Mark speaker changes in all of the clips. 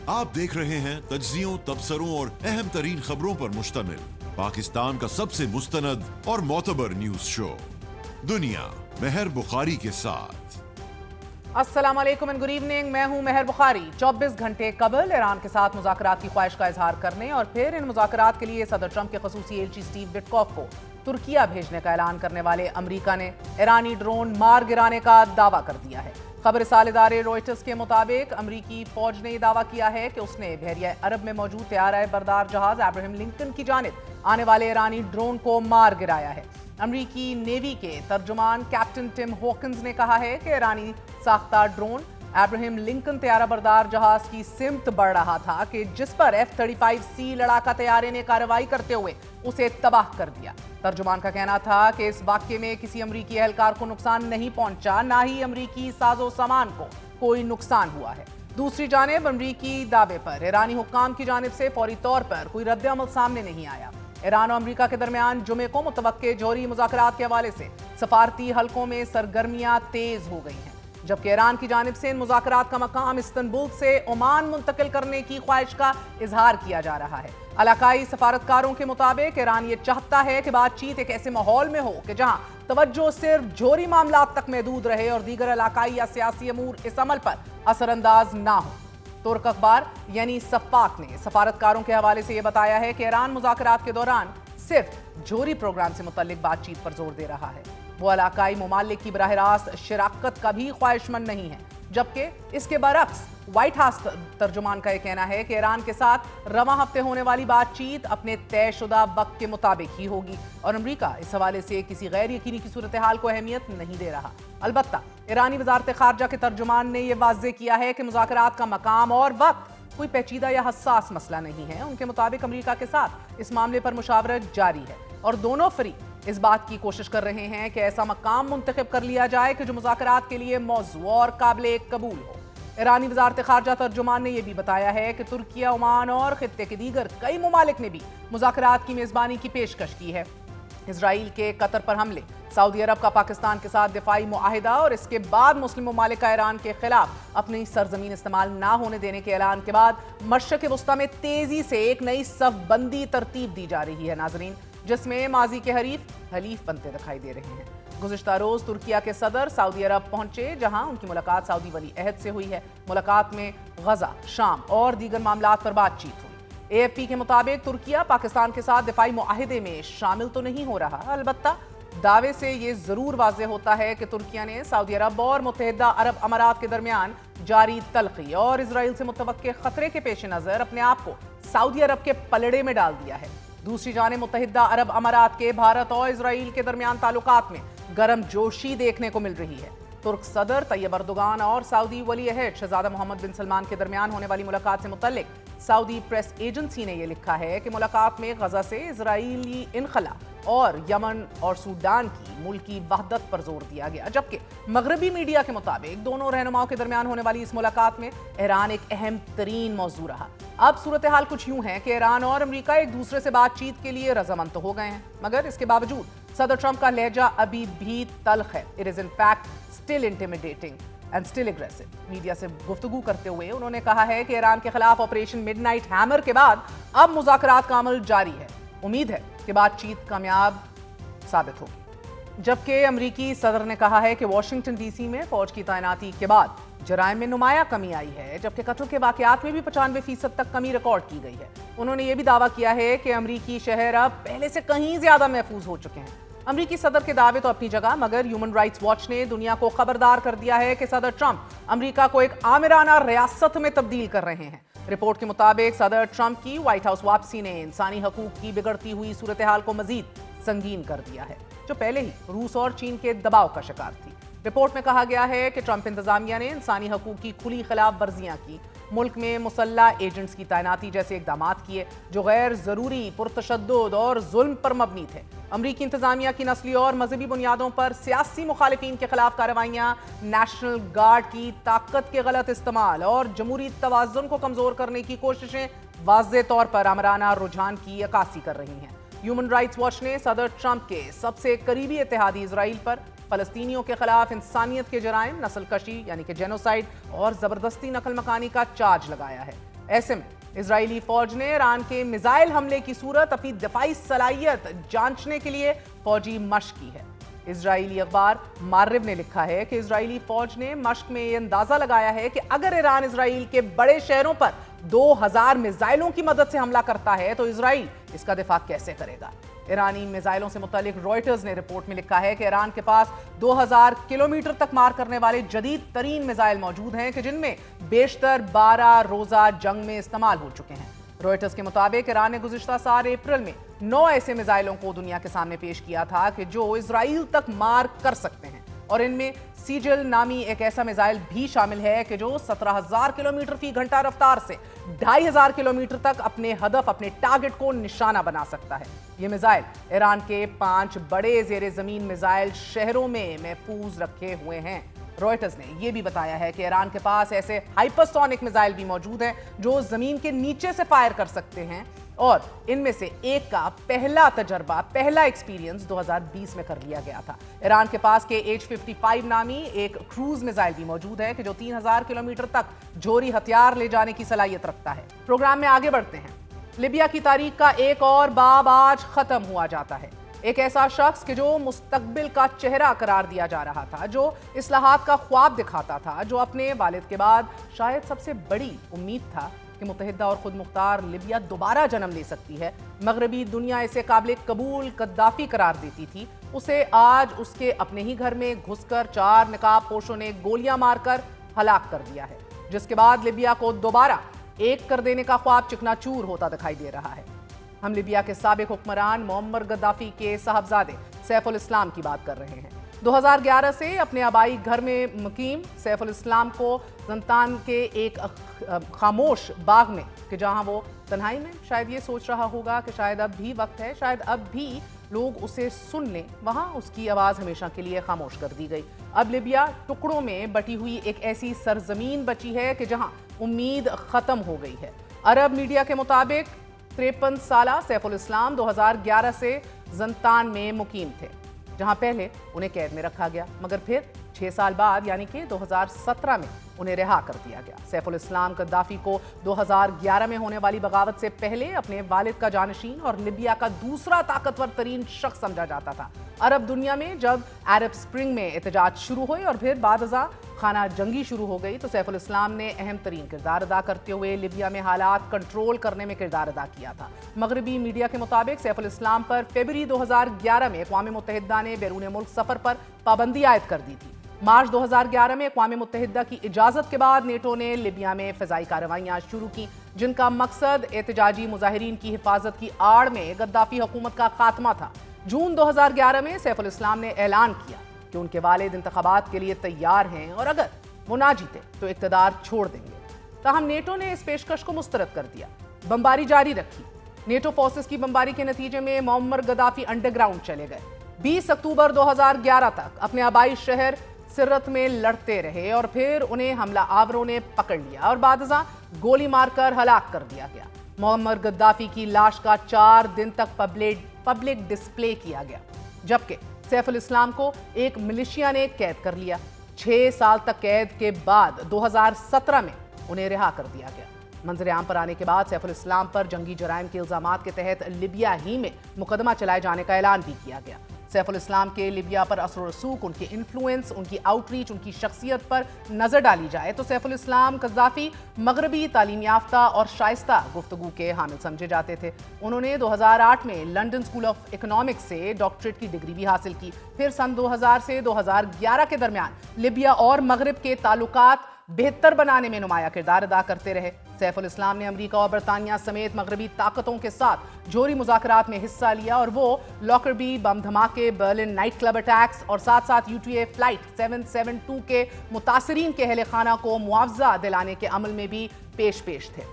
Speaker 1: आप देख रहे हैं तज्जियों, तबसरों और अहम तरीन खबरों पर मुश्तमिल पाकिस्तान का सबसे मुस्तनद और मोतबर न्यूज शो दुनिया मेहर बुखारी के साथ।
Speaker 2: अस्सलाम वालेकुम एंड गुड इवनिंग। मैं हूं मेहर बुखारी। 24 घंटे कबल ईरान के साथ मुज़ाकरात की ख्वाहिश का इजहार करने और फिर इन मुज़ाकरात के लिए सदर ट्रंप के खसूसी एलची स्टीव विटकॉफ को तुर्किया भेजने का ऐलान करने वाले अमरीका ने ईरानी ड्रोन मार गिराने का दावा कर दिया है। खबर सालेदारे रॉयटर्स के मुताबिक अमरीकी फौज ने यह दावा किया है कि उसने बहरिया अरब में मौजूद तैयार बरदार जहाज अब्राहम लिंकन की जानिब आने वाले ईरानी ड्रोन को मार गिराया है। अमरीकी नेवी के तर्जुमान कैप्टन टिम हॉकिंस ने कहा है कि ईरानी साख्ता ड्रोन अब्राहम लिंकन तैयारा बरदार जहाज की सिमत बढ़ रहा था कि जिस पर F-35C लड़ाका तैयारे ने कार्रवाई करते हुए उसे तबाह कर दिया। तर्जुमान का कहना था कि इस वाक़ये में किसी अमरीकी एहलकार को नुकसान नहीं पहुंचा, ना ही अमरीकी साजो सामान को कोई नुकसान हुआ है। दूसरी जानिब अमरीकी दावे पर ईरानी हुक्काम की जानिब से फौरी तौर पर कोई रद्द-ए-अमल सामने नहीं आया। ईरान और अमरीका के दरमियान जुमे को मुतवक्के जौहरी मुज़ाकरात के हवाले से सफारती हलकों में सरगर्मियां तेज हो गई हैं, जबकि ईरान की जानिब से इन मुज़ाकरात का मकाम इस्तांबुल से ओमान मुंतकिल करने की ख्वाहिश का इजहार किया जा रहा है। इलाकाई सफारतकारों के मुताबिक ईरान ये चाहता है कि बातचीत एक ऐसे माहौल में हो कि जहां तवज्जो सिर्फ जौहरी मामलात तक महदूद रहे और दीगर इलाकाई या सियासी अमूर इस अमल पर असरअंदाज ना हो। तुर्क अखबार यानी सफ़ाक ने सफारतकारों के हवाले से यह बताया है कि ईरान मुज़ाकरात के दौरान सिर्फ जौहरी प्रोग्राम से मुतल्लिक बातचीत पर जोर दे रहा है। वो इलाकाई मुमालिक की बराह रास्त शिराकत का भी ख्वाहिशमंद नहीं है, जबकि इसके बरक्स व्हाइट हाउस तर्जुमान का यह कहना है कि ईरान के साथ रवां हफ्ते होने वाली बातचीत अपने तयशुदा वक्त के मुताबिक ही होगी और अमरीका इस हवाले से किसी गैर यकीनी की सूरत हाल को अहमियत नहीं दे रहा। अलबत्ता ईरानी वजारत खारजा के तर्जुमान ने यह वाज़ेह किया है कि मुज़ाकरात का मकाम और वक्त कोई पेचीदा या हसास मसला नहीं है। उनके मुताबिक अमरीका के साथ इस मामले पर मुशावरत जारी है और दोनों फरीक इस बात की कोशिश कर रहे हैं कि ऐसा मकाम मुंतखब कर लिया जाए कि जो मुज़ाकरात के लिए मौजू और काबिल कबूल हो। ईरानी वजारत खारजा तर्जुमान ने यह भी बताया है कि तुर्किया, ओमान और खित्ते के दीगर कई मुमालिक ने भी मुज़ाकरात की मेज़बानी की पेशकश की है। इसराइल के कतर पर हमले, सऊदी अरब का पाकिस्तान के साथ दिफाई मुआहिदा और इसके बाद मुस्लिम ममालिक का ईरान के खिलाफ अपनी सरजमीन इस्तेमाल ना होने देने के ऐलान के बाद मशरक़ वस्ता में तेजी से एक नई सफबंदी तरतीब दी जा रही है नाजरीन, जिसमें माजी के हलीफ बनते दिखाई दे रहे हैं। गुज़िश्ता रोज तुर्किया के सदर सऊदी अरब पहुंचे, जहां उनकी मुलाकात सऊदी वली अहद से हुई है। मुलाकात में गजा, शाम और दीगर मामलात पर बातचीत हुई। AFP के मुताबिक तुर्किया पाकिस्तान के साथ दिफाई मुआहिदे में शामिल तो नहीं हो रहा, अलबत्ता दावे से ये जरूर वाज़ेह होता है कि तुर्किया ने सऊदी अरब और मुत्तहिदा अरब अमारात के दरमियान जारी तलखी और इसराइल से मुतवक्के खतरे के पेश नज़र अपने आप को सऊदी अरब के पलड़े में डाल दिया है। दूसरी जानिब मुत्तहिदा अरब अमारात के भारत और इसराइल के दरमियान ताल्लुकात में गर्म जोशी देखने को मिल रही है। तुर्क सदर तैयब अर्दोगान और सऊदी वली अहद शहजादा मोहम्मद बिन सलमान के दरमियान होने वाली मुलाकात से मुतल्लिक सऊदी प्रेस एजेंसी ने यह लिखा है कि मुलाकात में गजा से इजरायली इनखला और यमन और सूडान की मुल्की वहदत पर जोर दिया गया, जबकि मगरबी मीडिया के मुताबिक दोनों रहनुमाओं के दरमियान होने वाली इस मुलाकात में ईरान एक अहम तरीन मौजू रहा। अब सूरत हाल कुछ यूं है कि ईरान और अमरीका एक दूसरे से बातचीत के लिए रजामंद तो हो गए हैं, मगर इसके बावजूद सदर ट्रंप का लहजा अभी भी तल्ख है। It is in fact still intimidating and still aggressive. Media से गुफ्तगू करते हुए उन्होंने कहा है कि ईरान के खिलाफ ऑपरेशन मिडनाइट हैमर के बाद अब मुज़ाकरात का अमल जारी है। उम्मीद है कि बातचीत कामयाब साबित होगी। जबकि अमरीकी सदर ने कहा है कि वाशिंगटन DC में फौज की तैनाती के बाद जराइम में नुमाया कमी आई है, जबकि कत्ल के वाकयात में भी 95% तक कमी रिकॉर्ड की गई है। उन्होंने ये भी दावा किया है कि अमरीकी शहर अब पहले से कहीं ज्यादा महफूज हो चुके हैं। अमरीकी सदर के दावे तो अपनी जगह, मगर ह्यूमन राइट्स वॉच ने दुनिया को खबरदार कर दिया है कि सदर ट्रंप अमरीका को एक आमिराना रियासत में तब्दील कर रहे हैं। रिपोर्ट के मुताबिक सदर ट्रंप की व्हाइट हाउस वापसी ने इंसानी हकूक की बिगड़ती हुई सूरत हाल को मजीद संगीन कर दिया है, जो पहले ही रूस और चीन के दबाव का शिकार थी। रिपोर्ट में कहा गया है कि ट्रंप इंतजामिया ने इंसानी हकूक की खुली खिलाफ वर्जियां की, मुल्क में मुसल्ला एजेंट्स की तैनाती जैसे इकदाम किए जो गैर जरूरी, पुरतशद्दुद और जुल्म पर मबनी थे। अमरीकी इंतजामिया की नस्ली और मजहबी बुनियादों पर सियासी मुखालिफिन के खिलाफ कार्रवाइयाँ, नेशनल गार्ड की ताकत के गलत इस्तेमाल और जमहूरी तवाज़ुन को कमजोर करने की कोशिशें वाज़ेह तौर पर आमराना रुझान की अक्कासी कर रही हैं। ह्यूमन राइट्स वॉच ने सदर ट्रंप के सबसे करीबी इत्तेहादी इजराइल पर फलस्तीनियों के खिलाफ इंसानियत के जराइम, नस्ल कशी यानी कि जेनोसाइड और जबरदस्ती नकल मकानी का चार्ज लगाया है। ऐसे में इजरायली फौज ने ईरान के मिसाइल हमले की सूरत अपनी दिफाई सलाहियत जांचने के लिए फौजी मशक की है। इजरायली अखबार मार्रिब ने लिखा है कि इजरायली फौज ने मशक में यह अंदाजा लगाया है कि अगर ईरान इजराइल के बड़े शहरों पर 2000 मिसाइलों की मदद से हमला करता है तो इजराइल इसका दिफा कैसे करेगा। ईरानी मिसाइलों से मुतालिक रॉयटर्स ने रिपोर्ट में लिखा है कि ईरान के पास 2000 किलोमीटर तक मार करने वाले जदीद तरीन मिसाइल मौजूद हैं कि जिनमें बेशतर 12 रोजा जंग में इस्तेमाल हो चुके हैं। रॉयटर्स के मुताबिक ईरान ने गुज़िश्ता साल अप्रैल में 9 ऐसे मिसाइलों को दुनिया के सामने पेश किया था कि जो इजराइल तक मार कर सकते हैं, और इनमें सीजल नामी एक ऐसा मिसाइल भी शामिल है कि जो 17,000 किलोमीटर फी घंटा रफ्तार से 2,500 किलोमीटर तक अपने हदफ, अपने टारगेट को निशाना बना सकता है। यह मिसाइल ईरान के 5 बड़े जेर जमीन मिसाइल शहरों में महफूज रखे हुए हैं। रॉयटर्स ने यह भी बताया है कि ईरान के पास ऐसे हाइपरसोनिक मिसाइल भी मौजूद हैं जो जमीन के नीचे से फायर कर सकते हैं, और इनमें से एक का पहला तजर्बा, पहला एक्सपीरियंस 2020 में कर लिया गया था। ईरान के पास के H-55 नामी एक क्रूज मिसाइल भी मौजूद है कि जो 3000 किलोमीटर तक जोरी हथियार ले जाने की सलाहियत रखता है। प्रोग्राम में आगे बढ़ते हैं। लिबिया की तारीख का एक और बाब आज खत्म हुआ जाता है। एक ऐसा शख्स कि जो मुस्तकबिल का चेहरा करार दिया जा रहा था, जो इस्लाहात का ख्वाब दिखाता था, जो अपने वालिद के बाद शायद सबसे बड़ी उम्मीद था कि मुत्तहिदा और खुद मुख्तार लिबिया दोबारा जन्म ले सकती है। मगरबी दुनिया इसे काबिल कबूल गद्दाफी करार देती थी। उसे आज उसके अपने ही घर में घुसकर 4 नकाब पोशों ने गोलियां मारकर हलाक कर दिया है, जिसके बाद लिबिया को दोबारा एक कर देने का ख्वाब चिकनाचूर होता दिखाई दे रहा है। हम लिबिया के साबिक हुक्मरान मोअम्मर गद्दाफी के साहबजादे सैफुल इस्लाम की बात कर रहे हैं। 2011 से अपने आबाई घर में मुकीम सैफुल इस्लाम को ज़ंतान के एक खामोश बाग में, कि जहां वो तन्हाई में शायद ये सोच रहा होगा कि शायद अब भी वक्त है, शायद अब भी लोग उसे सुन लें, वहां उसकी आवाज़ हमेशा के लिए खामोश कर दी गई। अब लिबिया टुकड़ों में बटी हुई एक ऐसी सरजमीन बची है कि जहां उम्मीद ख़त्म हो गई है। अरब मीडिया के मुताबिक 53 साला सैफुल इस्लाम 2011 से ज़ंतान में मुकीम थे, जहां पहले उन्हें कैद में रखा गया, मगर फिर 6 साल बाद यानी कि 2017 में उन्हें रिहा कर दिया गया। सैफुल इस्लाम गद्दाफी को 2011 में होने वाली बगावत से पहले अपने वालिद का जानशीन और लिबिया का दूसरा ताकतवर तरीन शख्स समझा जाता था। अरब दुनिया में जब अरब स्प्रिंग में एहतजाज शुरू हुए और फिर बादअज़ा खाना जंगी शुरू हो गई, तो सैफुल इस्लाम ने अहम तरीन किरदार अदा करते हुए लिबिया में हालात कंट्रोल करने में किरदार अदा किया था। मगरबी मीडिया के मुताबिक सैफुल इस्लाम पर फरवरी 2011 में अक़वाम मुत्तहिदा ने बैरून मुल्क सफ़र पर पाबंदी आयद कर दी थी। मार्च 2011 में अक़वाम मुत्तहिदा की इजाज़त के बाद नेटो ने लिबिया में फ़िज़ाई कार्रवाइयाँ शुरू की, जिनका मकसद एहतजाजी मुजाहिरीन की हिफाजत की आड़ में गद्दाफी हुकूमत का खात्मा था। जून 2011 में सैफुल इस्लाम ने ऐलान किया कि उनके वालिद इंतखाबात के लिए तैयार हैं और अगर वो ना जीते तो इक़्तिदार छोड़ देंगे। ताहम नेटो ने इस पेशकश को मुस्तरद कर दिया, बमबारी जारी रखी। नेटो फोर्सेस की बमबारी के नतीजे में मोअम्मर गद्दाफी अंडरग्राउंड चले गए। 20 अक्टूबर 2011 तक अपने आबाई शहर सिर्रत में लड़ते रहे और फिर उन्हें हमला आवरों ने पकड़ लिया और बादअज़ा गोली मारकर हलाक कर दिया गया। मोअम्मर गद्दाफी की लाश का 4 दिन तक पब्लिक डिस्प्ले किया गया, जबकि सैफुल इस्लाम को एक मिलिशिया ने कैद कर लिया। 6 साल तक कैद के बाद 2017 में उन्हें रिहा कर दिया गया। मंजर आम पर आने के बाद सैफुल इस्लाम पर जंगी जराइम के इल्जामात के तहत लिबिया ही में मुकदमा चलाए जाने का ऐलान भी किया गया। सैफुल इस्लाम के लिबिया पर असर रसूख, उनके इन्फ्लुएंस, उनकी आउटरीच, उनकी शख्सियत पर नजर डाली जाए तो सैफुल इस्लाम गद्दाफी मगरबी तालीम याफ्ता और शाइस्ता गुफ्तगू के हामिल समझे जाते थे। उन्होंने 2008 में लंदन स्कूल ऑफ इकोनॉमिक्स से डॉक्टरेट की डिग्री भी हासिल की। फिर सन 2000 से 2011 के दरमियान लिबिया और मगरब के ताल्लुकात बेहतर बनाने में नुमाया किरदार अदा करते रहे। सैफुल इस्लाम ने अमेरिका और बरतानिया समेत मगरबी ताकतों के साथ जोरी मुज़ाकरात में हिस्सा लिया और वो लॉकरबी बम धमाके, बर्लिन नाइट क्लब अटैक्स और साथ साथ UTA फ्लाइट 772 के मुतासरीन के अहले खाना को मुआवजा दिलाने के अमल में भी पेश थे।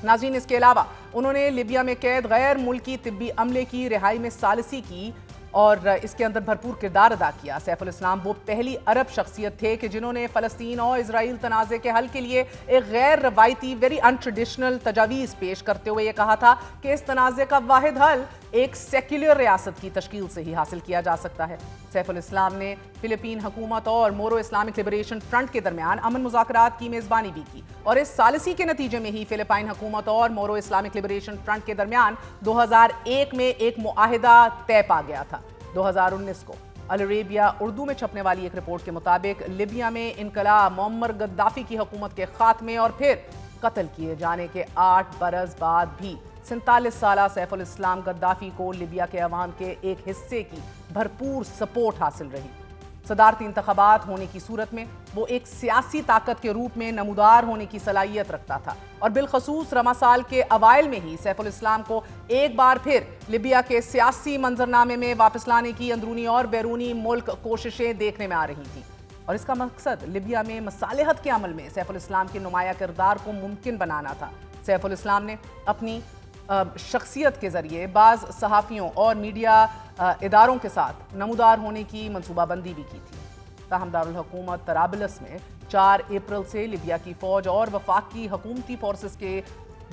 Speaker 2: नाज़रीन, इसके अलावा उन्होंने लिबिया में कैद गैर मुल्की तिब्बी अमले की रिहाई में सालिसी की और इसके अंदर भरपूर किरदार अदा किया। सैफुल इस्लाम वो पहली अरब शख्सियत थे कि जिन्होंने फ़लस्तीन और इजराइल तनाज़े के हल के लिए एक गैर रवायती, वेरी अनट्रेडिशनल तजावीज़ पेश करते हुए ये कहा था कि इस तनाज़े का वाहिद हल ایک سیکولر ریاست کی تشکیل سے ہی حاصل کیا جا سکتا ہے۔ سیف الاسلام نے فلپین حکومت اور مورو اسلامک لبریشن فرنٹ کے درمیان امن مذاکرات کی میزبانی بھی کی، اور اس ثالثی کے نتیجے میں ہی فلپائن حکومت اور مورو اسلامک لبریشن فرنٹ کے درمیان 2001 میں ایک معاہدہ طے پا گیا تھا۔ 2019 کو العربیہ اردو میں چھپنے والی ایک رپورٹ کے مطابق لیبیا میں انقلاب معمر غدافی کی حکومت کے خاتمے اور پھر قتل کیے جانے کے 8 برس بعد بھی 47 سالہ سیف الاسلام غدافی کو لیبیا کے عوام کے ایک حصے کی بھرپور سپورٹ حاصل رہی۔ صدارتی انتخابات ہونے کی صورت میں وہ ایک سیاسی طاقت کے روپ میں نمودار ہونے کی صلاحیت رکھتا تھا، اور بالخصوص رمضان سال کے اوائل میں ہی سیف الاسلام کو ایک بار پھر لیبیا کے سیاسی منظرنامے میں واپس لانے کی اندرونی اور بیرونی ملک کوششیں دیکھنے میں آ رہی تھیں، اور اس کا مقصد لیبیا میں مصالحت کے عمل میں سیف الاسلام کے نمایاں کردار کو ممکن بنانا تھا۔ سیف الاسلام نے اپنی شخصیت کے ذریعے بعض صحافیوں اور میڈیا اداروں کے ساتھ نمودار ہونے کی منصوبہ بندی بھی کی تھی۔ تاہم دارالحکومت طرابلس میں 4 اپریل سے لیبیا کی فوج اور وفاق کی حکومتی فورسز کے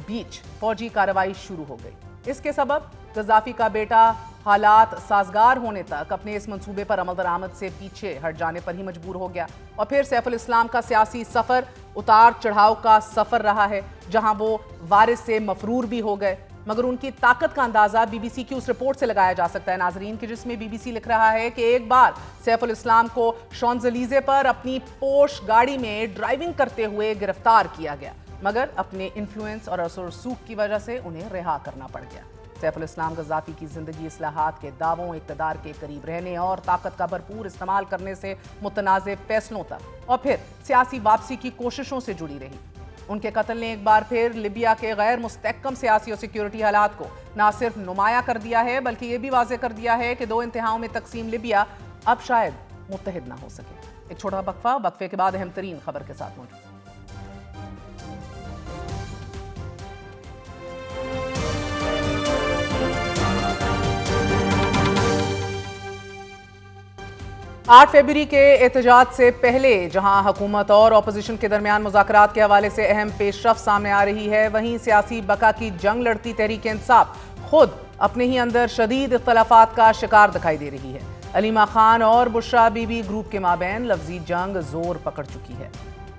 Speaker 2: بیچ فوجی کارروائی شروع ہو گئی۔ اس کے سبب غدافی کا بیٹا حالات سازگار ہونے تک اپنے اس منصوبے پر عمل درآمد سے پیچھے ہٹ جانے پر ہی مجبور ہو گیا، اور پھر سیف الاسلام کا سیاسی سفر اتار چڑھاؤ کا سفر رہا ہے، جہاں وہ وارث سے مفرور بھی ہو گئے، مگر ان کی طاقت کا اندازہ بی بی سی کی اس رپورٹ سے لگایا جا سکتا ہے ناظرین، کہ جس میں بی بی سی لکھ رہا ہے کہ ایک بار سیف الاسلام کو شانزلیزے پر اپنی پوش گاڑی میں ڈرائیونگ کرتے ہوئے گرفتار کیا گیا، مگر اپنے انفلوئنس اور اثر و رسوخ کی وجہ سے انہیں رہا کرنا پڑ گیا۔ سیف الاسلام غدافی کی زندگی اصلاحات کے دعووں، اقتدار کے قریب رہنے اور طاقت کا بھرپور استعمال کرنے سے متنازع فیصلوں تک، اور پھر سیاسی واپسی کی کوششوں سے جڑی رہی۔ ان کے قتل نے ایک بار پھر لیبیا کے غیر مستحکم سیاسی اور سیکیورٹی حالات کو نہ صرف نمایاں کر دیا ہے، بلکہ یہ بھی واضح کر دیا ہے کہ 2 انتہاؤں میں تقسیم لیبیا اب شاید متحد نہ ہو سکے۔ ایک چھوٹا وقفے کے بعد اہم ترین خبر کے ساتھ موجود۔ 8 فروری کے احتجاج سے پہلے جہاں حکومت اور اپوزیشن کے درمیان مذاکرات کے حوالے سے اہم پیش رفت سامنے آ رہی ہے، وہیں سیاسی بقا کی جنگ لڑتی تحریک انصاف خود اپنے ہی اندر شدید اختلافات کا شکار دکھائی دے رہی ہے۔ علیمہ خان اور بشرا بی بی گروپ کے مابین لفظی جنگ زور پکڑ چکی ہے۔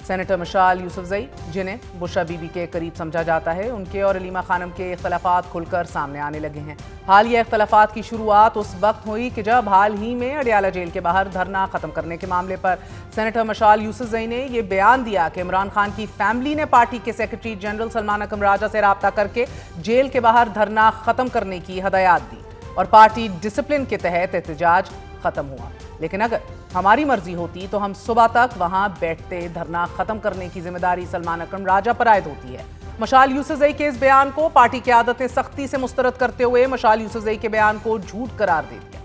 Speaker 2: سینیٹر مشال یوسفزئی، جنہیں بشرا بی بی کے قریب سمجھا جاتا ہے، ان کے اور علیمہ خانم کے اختلافات کھل کر سامنے آنے لگے ہیں۔ حالیہ اختلافات کی شروعات اس وقت ہوئی کہ جب حال ہی میں اڈیالہ جیل کے باہر دھرنا ختم کرنے کے معاملے پر سینیٹر مشال یوسفزئی نے یہ بیان دیا کہ عمران خان کی فیملی نے پارٹی کے سیکرٹری جنرل سلمان اکرم راجہ سے رابطہ کر کے جیل کے باہر دھرنا ختم کرنے کی ہدایات دی، اور پارٹی ڈسپلن کے تحت احتجاج ختم ہوا۔ لیکن اگر ہماری مرضی ہوتی تو ہم صبح تک وہاں بیٹھتے، دھرنا ختم کرنے کی ذمہ داری سلمان اکرم راجہ پر عائد ہوتی ہے۔ مشال یوسفزئی کے اس بیان کو پارٹی قیادت نے سختی سے مسترد کرتے ہوئے مشال یوسفزئی کے بیان کو جھوٹ قرار دے دیا۔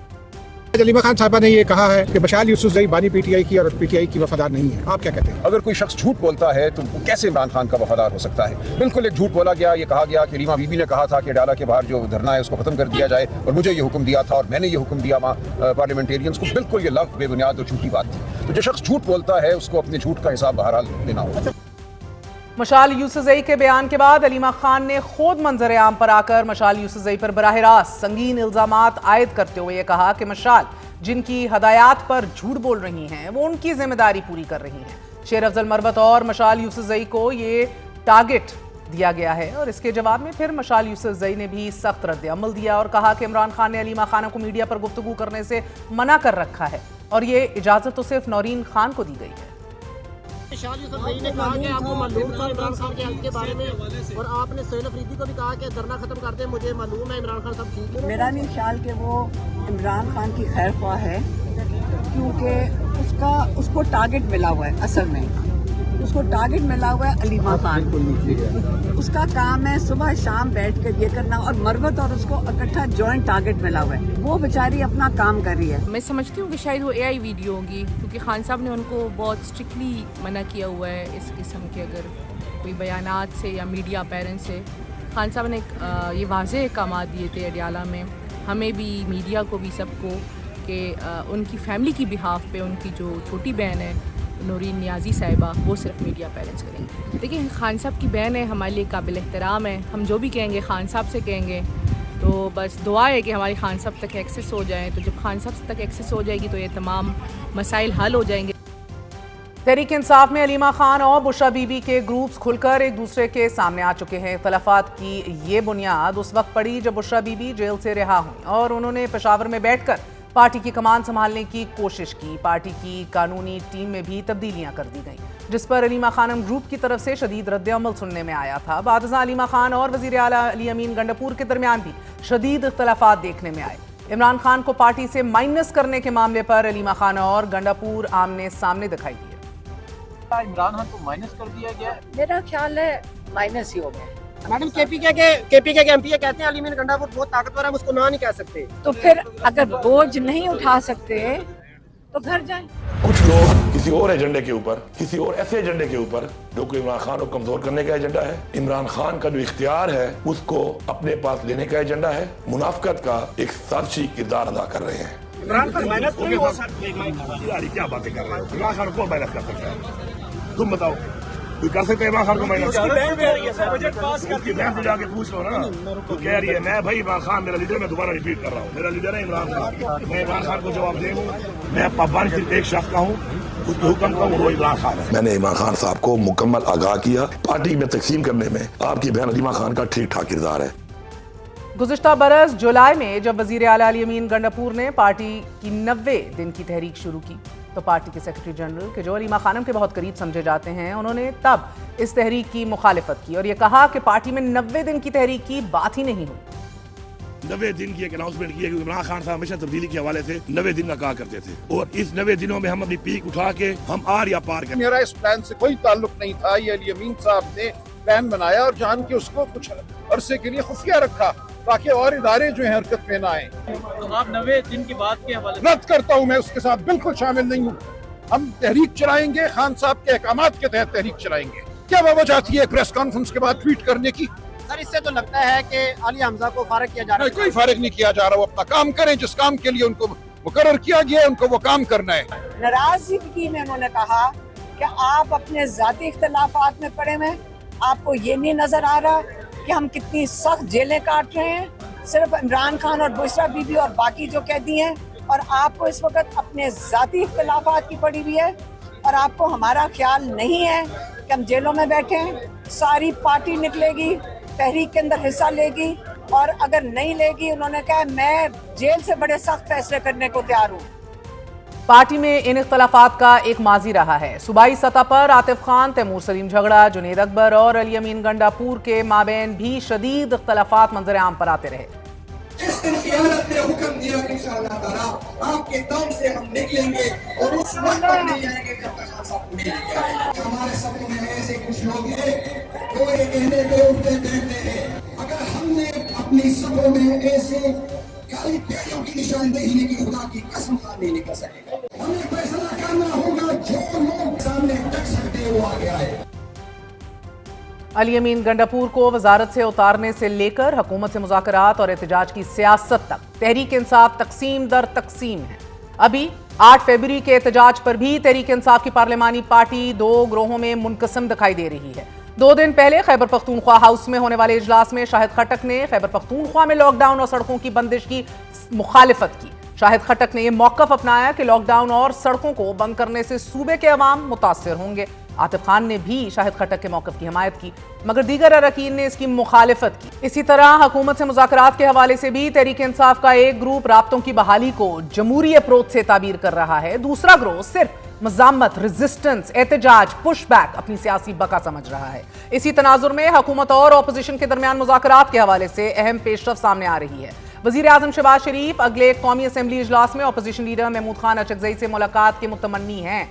Speaker 3: علیمہ خان صاحبہ نے یہ کہا ہے کہ مشال یوسفزئی بانی پی ٹی آئی کی اور پی ٹی آئی کی وفادار نہیں ہے، آپ کیا کہتے ہیں؟
Speaker 4: اگر کوئی شخص جھوٹ بولتا ہے تو کیسے عمران خان کا وفادار ہو سکتا ہے؟ بالکل ایک جھوٹ بولا گیا، یہ کہا گیا کہ علیمہ بی بی نے کہا تھا کہ ڈالا کے باہر جو دھرنا ہے اس کو ختم کر دیا جائے، اور مجھے یہ حکم دیا تھا اور میں نے یہ حکم دیا پارلیمنٹیرینز کو۔ بالکل یہ لفظ بے بنیاد اور جھوٹی بات تھی، تو جو شخص جھوٹ بولتا ہے اس کو اپنے جھوٹ کا حساب بہرحال دینا ہوگا۔
Speaker 2: مشال یوسفزئی کے بیان کے بعد علیمہ خان نے خود منظر عام پر آ کر مشال یوسفزئی پر براہ راست سنگین الزامات عائد کرتے ہوئے یہ کہا کہ مشال جن کی ہدایات پر جھوٹ بول رہی ہیں وہ ان کی ذمہ داری پوری کر رہی ہیں۔ شیر افضل مربت اور مشال یوسفزئی کو یہ ٹارگٹ دیا گیا ہے، اور اس کے جواب میں پھر مشال یوسفزئی نے بھی سخت رد عمل دیا اور کہا کہ عمران خان نے علیمہ خانہ کو میڈیا پر گفتگو کرنے سے منع کر رکھا ہے، اور یہ اجازت تو صرف نورین خان کو دی گئی ہے۔
Speaker 5: مشال یوسفزئی نے کہا کہ آپ کو معلوم تھا عمران خان کے حل کے بارے میں، اور آپ نے سہیل افریدی کو بھی کہا کہ دھرنا ختم کر دیں، مجھے معلوم ہے عمران خان صاحب ٹھیک ہے۔
Speaker 6: میرا نہیں خیال کہ وہ عمران خان کی خیر خواہ ہے، کیونکہ اس کو ٹارگٹ ملا ہوا ہے، اصل میں اس کو ٹارگٹ ملا ہوا ہے علیمہ خان۔ اس کا کام ہے صبح شام بیٹھ کر یہ کرنا، اور مروت اور اس کو اکٹھا جوائنٹ ٹارگٹ ملا ہوا ہے، وہ بیچاری اپنا کام کر رہی ہے۔
Speaker 7: میں سمجھتی ہوں کہ شاید وہ AI ویڈیو ہوگی، کیونکہ خان صاحب نے ان کو بہت اسٹرکٹلی منع کیا ہوا ہے اس قسم کے اگر کوئی بیانات سے یا میڈیا پیرنٹس سے۔ خان صاحب نے یہ واضح احکامات دیے تھے اڈیالہ میں، ہمیں بھی، میڈیا کو بھی، سب کو، کہ ان کی فیملی کی بہاف پہ ان کی جو چھوٹی بہن ہے نورین نیازی صاحبہ، وہ صرف میڈیا پیرنٹس کریں گے۔ دیکھیں خان صاحب کی بہن ہے، ہمارے لیے قابل احترام ہے، ہم جو بھی کہیں گے خان صاحب سے کہیں گے، तो बस दुआ है कि हमारी खान साहब तक एक्सेस हो जाए, तो जब खान साहब तक एक्सेस हो जाएगी तो ये तमाम मसाइल हल हो जाएंगे।
Speaker 2: तहरीक इंसाफ में अलीमा खान और बुशरा बीबी के ग्रुप्स खुलकर एक दूसरे के सामने आ चुके हैं। इख्तलाफात की ये बुनियाद उस वक्त पड़ी जब बुशरा बीबी जेल से रिहा हुई और उन्होंने पेशावर में बैठकर पार्टी की कमान संभालने की कोशिश की। पार्टी की कानूनी टीम में भी तब्दीलियां कर दी गईं, जिस पर अलीमा खानम ग्रुप की तरफ से शदीद रद्द-ए-अमल सुनने में आया था। बाद अलीमा खान और वज़ीर आला अली अमीन गंडापुर के दरमियान भी शदीद इख्तलाफात देखने में आए। इमरान खान को पार्टी से माइनस करने के मामले पर अलीमा खान और गंडापुर आमने सामने दिखाई दिए।
Speaker 5: इमरान खान को माइनस कर दिया गया,
Speaker 6: मेरा ख्याल है माइनस ही हो गया।
Speaker 5: मैडम केपीके के एमपी कहते हैं अली अमीन गंडापुर बहुत ताकतवर है, हम उसको ना नहीं कह सकते।
Speaker 6: तो फिर अगर बोझ नहीं उठा सकते तो घर जाएं।
Speaker 8: कुछ लोग किसी और एजेंडे के ऊपर, किसी और ऐसे एजेंडे के ऊपर जो कि इमरान खान को कमजोर करने का एजेंडा है, इमरान खान का जो इख्तियार है उसको अपने पास लेने का एजेंडा है, मुनाफिकत का एक साजिशी किरदार अदा कर रहे हैं।
Speaker 5: इमरान खान माइनस नहीं हो सकते।
Speaker 8: क्या बातें कर रहे हो? इमरान खान को माइनस कर सकता है? तुम बताओ, कोई कर सकते हैं इमरान खान को माइनस? बजट पास करके बहन को जाके पूछ लो ना, तो कह रही है मैं भाई इमरान खान मेरा लीडर, मैं दोबारा रिपीट कर रहा हूँ, मेरा लीडर है इमरान खान। मैं इमरान खान को जवाब दे दूँ, मैं पाबंद सिर्फ एक शख्स का हूँ, उसके हुक्म का वो इमरान खान है। मैंने इमरान खान साहब को मुकम्मल आगाह किया, पार्टी में तकसीम करने में आपकी बहन अलीमा खान का ठीक ठाक किरदार है।
Speaker 2: गुज़िश्ता बरस जुलाई में जब वज़ीर आला अली अमीन गंडापुर ने पार्टी की 90 दिन की तहरीक शुरू की तो पार्टी के सेक्रेटरी जनरल के जो अलीमा खानम के बहुत करीब समझे जाते हैं, उन्होंने तब इस तहरीक की मुखालिफत की और ये कहा कि पार्टी में 90 दिन की तहरीक की बात ही नहीं हुई।
Speaker 8: 90 दिन की एक अनाउंसमेंट की है, क्योंकि इमरान खान साहब हमेशा तब्दीली के हवाले से 90 दिन का कहा करते थे और इस 90 दिनों में हम अपनी पीक उठा के हम आर या पार करें।
Speaker 4: मेरा इस प्लान से कोई ताल्लुक नहीं था, ये अली अमीन साहब ने प्लान बनाया और जान के उसको कुछ अरसे के लिए खुफिया रखा ताकि और इदारे जो है हरकत में ना आए।
Speaker 5: तो आप 90 दिन की बात के हवाले
Speaker 4: रद्द करता हूँ, मैं उसके साथ बिल्कुल शामिल नहीं हूँ। हम तहरीक चलाएंगे, खान साहब के अहकामात के तहत तहरीक चलाएंगे। क्या वजह थी एक प्रेस कॉन्फ्रेंस के बाद ट्वीट करने की?
Speaker 5: सर इससे तो लगता है कि अली हमजा को फारिग किया जा रहा है।
Speaker 4: कोई फारिग नहीं किया जा रहा, वो अपना काम करें, जिस काम के लिए उनको मुकर्रर किया गया है उनको वो काम करना है।
Speaker 6: नाराजगी में उन्होंने कहा कि आप अपने जाती इख्तलाफात में पड़े हुए, आपको ये नहीं नजर आ रहा कि हम कितनी सख्त जेलें काट रहे हैं सिर्फ इमरान खान और बुशरा बीबी और बाकी जो कैदी हैं, और आपको इस वक्त अपने जाती इख्तलाफात की पड़ी हुई है और आपको हमारा ख्याल नहीं है कि हम जेलों में बैठे हैं। सारी पार्टी निकलेगी, तहरीक के अंदर हिस्सा लेगी और अगर नहीं लेगी, उन्होंने कहा मैं जेल से बड़े सख्त फैसले करने को तैयार हूँ।
Speaker 2: पार्टी में इन इख्तलाफात का एक माजी रहा है। सूबाई सतह पर आतिफ खान, तैमूर सलीम झगड़ा, जुनेद अकबर और अली अमीन गंडापुर के माबैन भी शदीद इख्तलाफात मंजर आम पर आते रहे।
Speaker 9: जिस दिन क़यादत ने हुक्म दिया कि इंशाअल्लाह ताला आपके दम से हम निकलेंगे और उस वक्त तक नहीं जाएंगे जब तक हम सब नहीं जाएंगे। हमारे सबों में ऐसे कुछ लोग हैं वो ये कहने पे उठते बैठते हैं, अगर हमने अपनी सबों में ऐसे काली पेड़ों की निशानदेही नहीं की, खुदा की कसम नहीं निकल सकेगा। हमें फैसला करना होगा, जो लोग सामने टक सकते हैं वो आगे आए।
Speaker 2: अली अमीन गंडापुर को वजारत से उतारने से लेकर हुकूमत से मुज़ाकरात और एहतजाज की सियासत तक तहरीक इंसाफ तकसीम दर तकसीम है। अभी 8 फरवरी के एहतजाज पर भी तहरीक इंसाफ की पार्लिमानी पार्टी 2 ग्रोहों में मुनकसम दिखाई दे रही है। 2 दिन पहले खैबर पख्तूनख्वा हाउस में होने वाले इजलास में शाहिद खट्टक ने खैबर पख्तूनख्वा में लॉकडाउन और सड़कों की बंदिश की मुखालिफत की। शाहिद खट्टक ने यह मौक़िफ़ अपनाया कि लॉकडाउन और सड़कों को बंद करने से सूबे के अवाम मुतासिर होंगे। आतिफ खान ने भी शाहिद खट्टक के मौक़िफ़ की हिमायत की, मगर दीगर अरकान ने इसकी मुखालिफत की। इसी तरह हुकूमत से मुज़ाकरात के हवाले से भी तहरीक इंसाफ का एक ग्रुप राब्तों की बहाली को जमहूरी अप्रोच से ताबीर कर रहा है, दूसरा ग्रुप सिर्फ मज़ामत, रेजिस्टेंस, एहतजाज, पुश बैक अपनी सियासी बका समझ रहा है। इसी तनाजुर में हुकूमत और अपोजिशन के दरमियान मुज़ाकरात के हवाले से अहम पेशरफ सामने आ रही है। वज़ीर आज़म शहबाज शरीफ अगले कौमी असम्बली इजलास में अपोजिशन लीडर महमूद खान अचकज़ई से मुलाकात के मुतमन्नी हैं।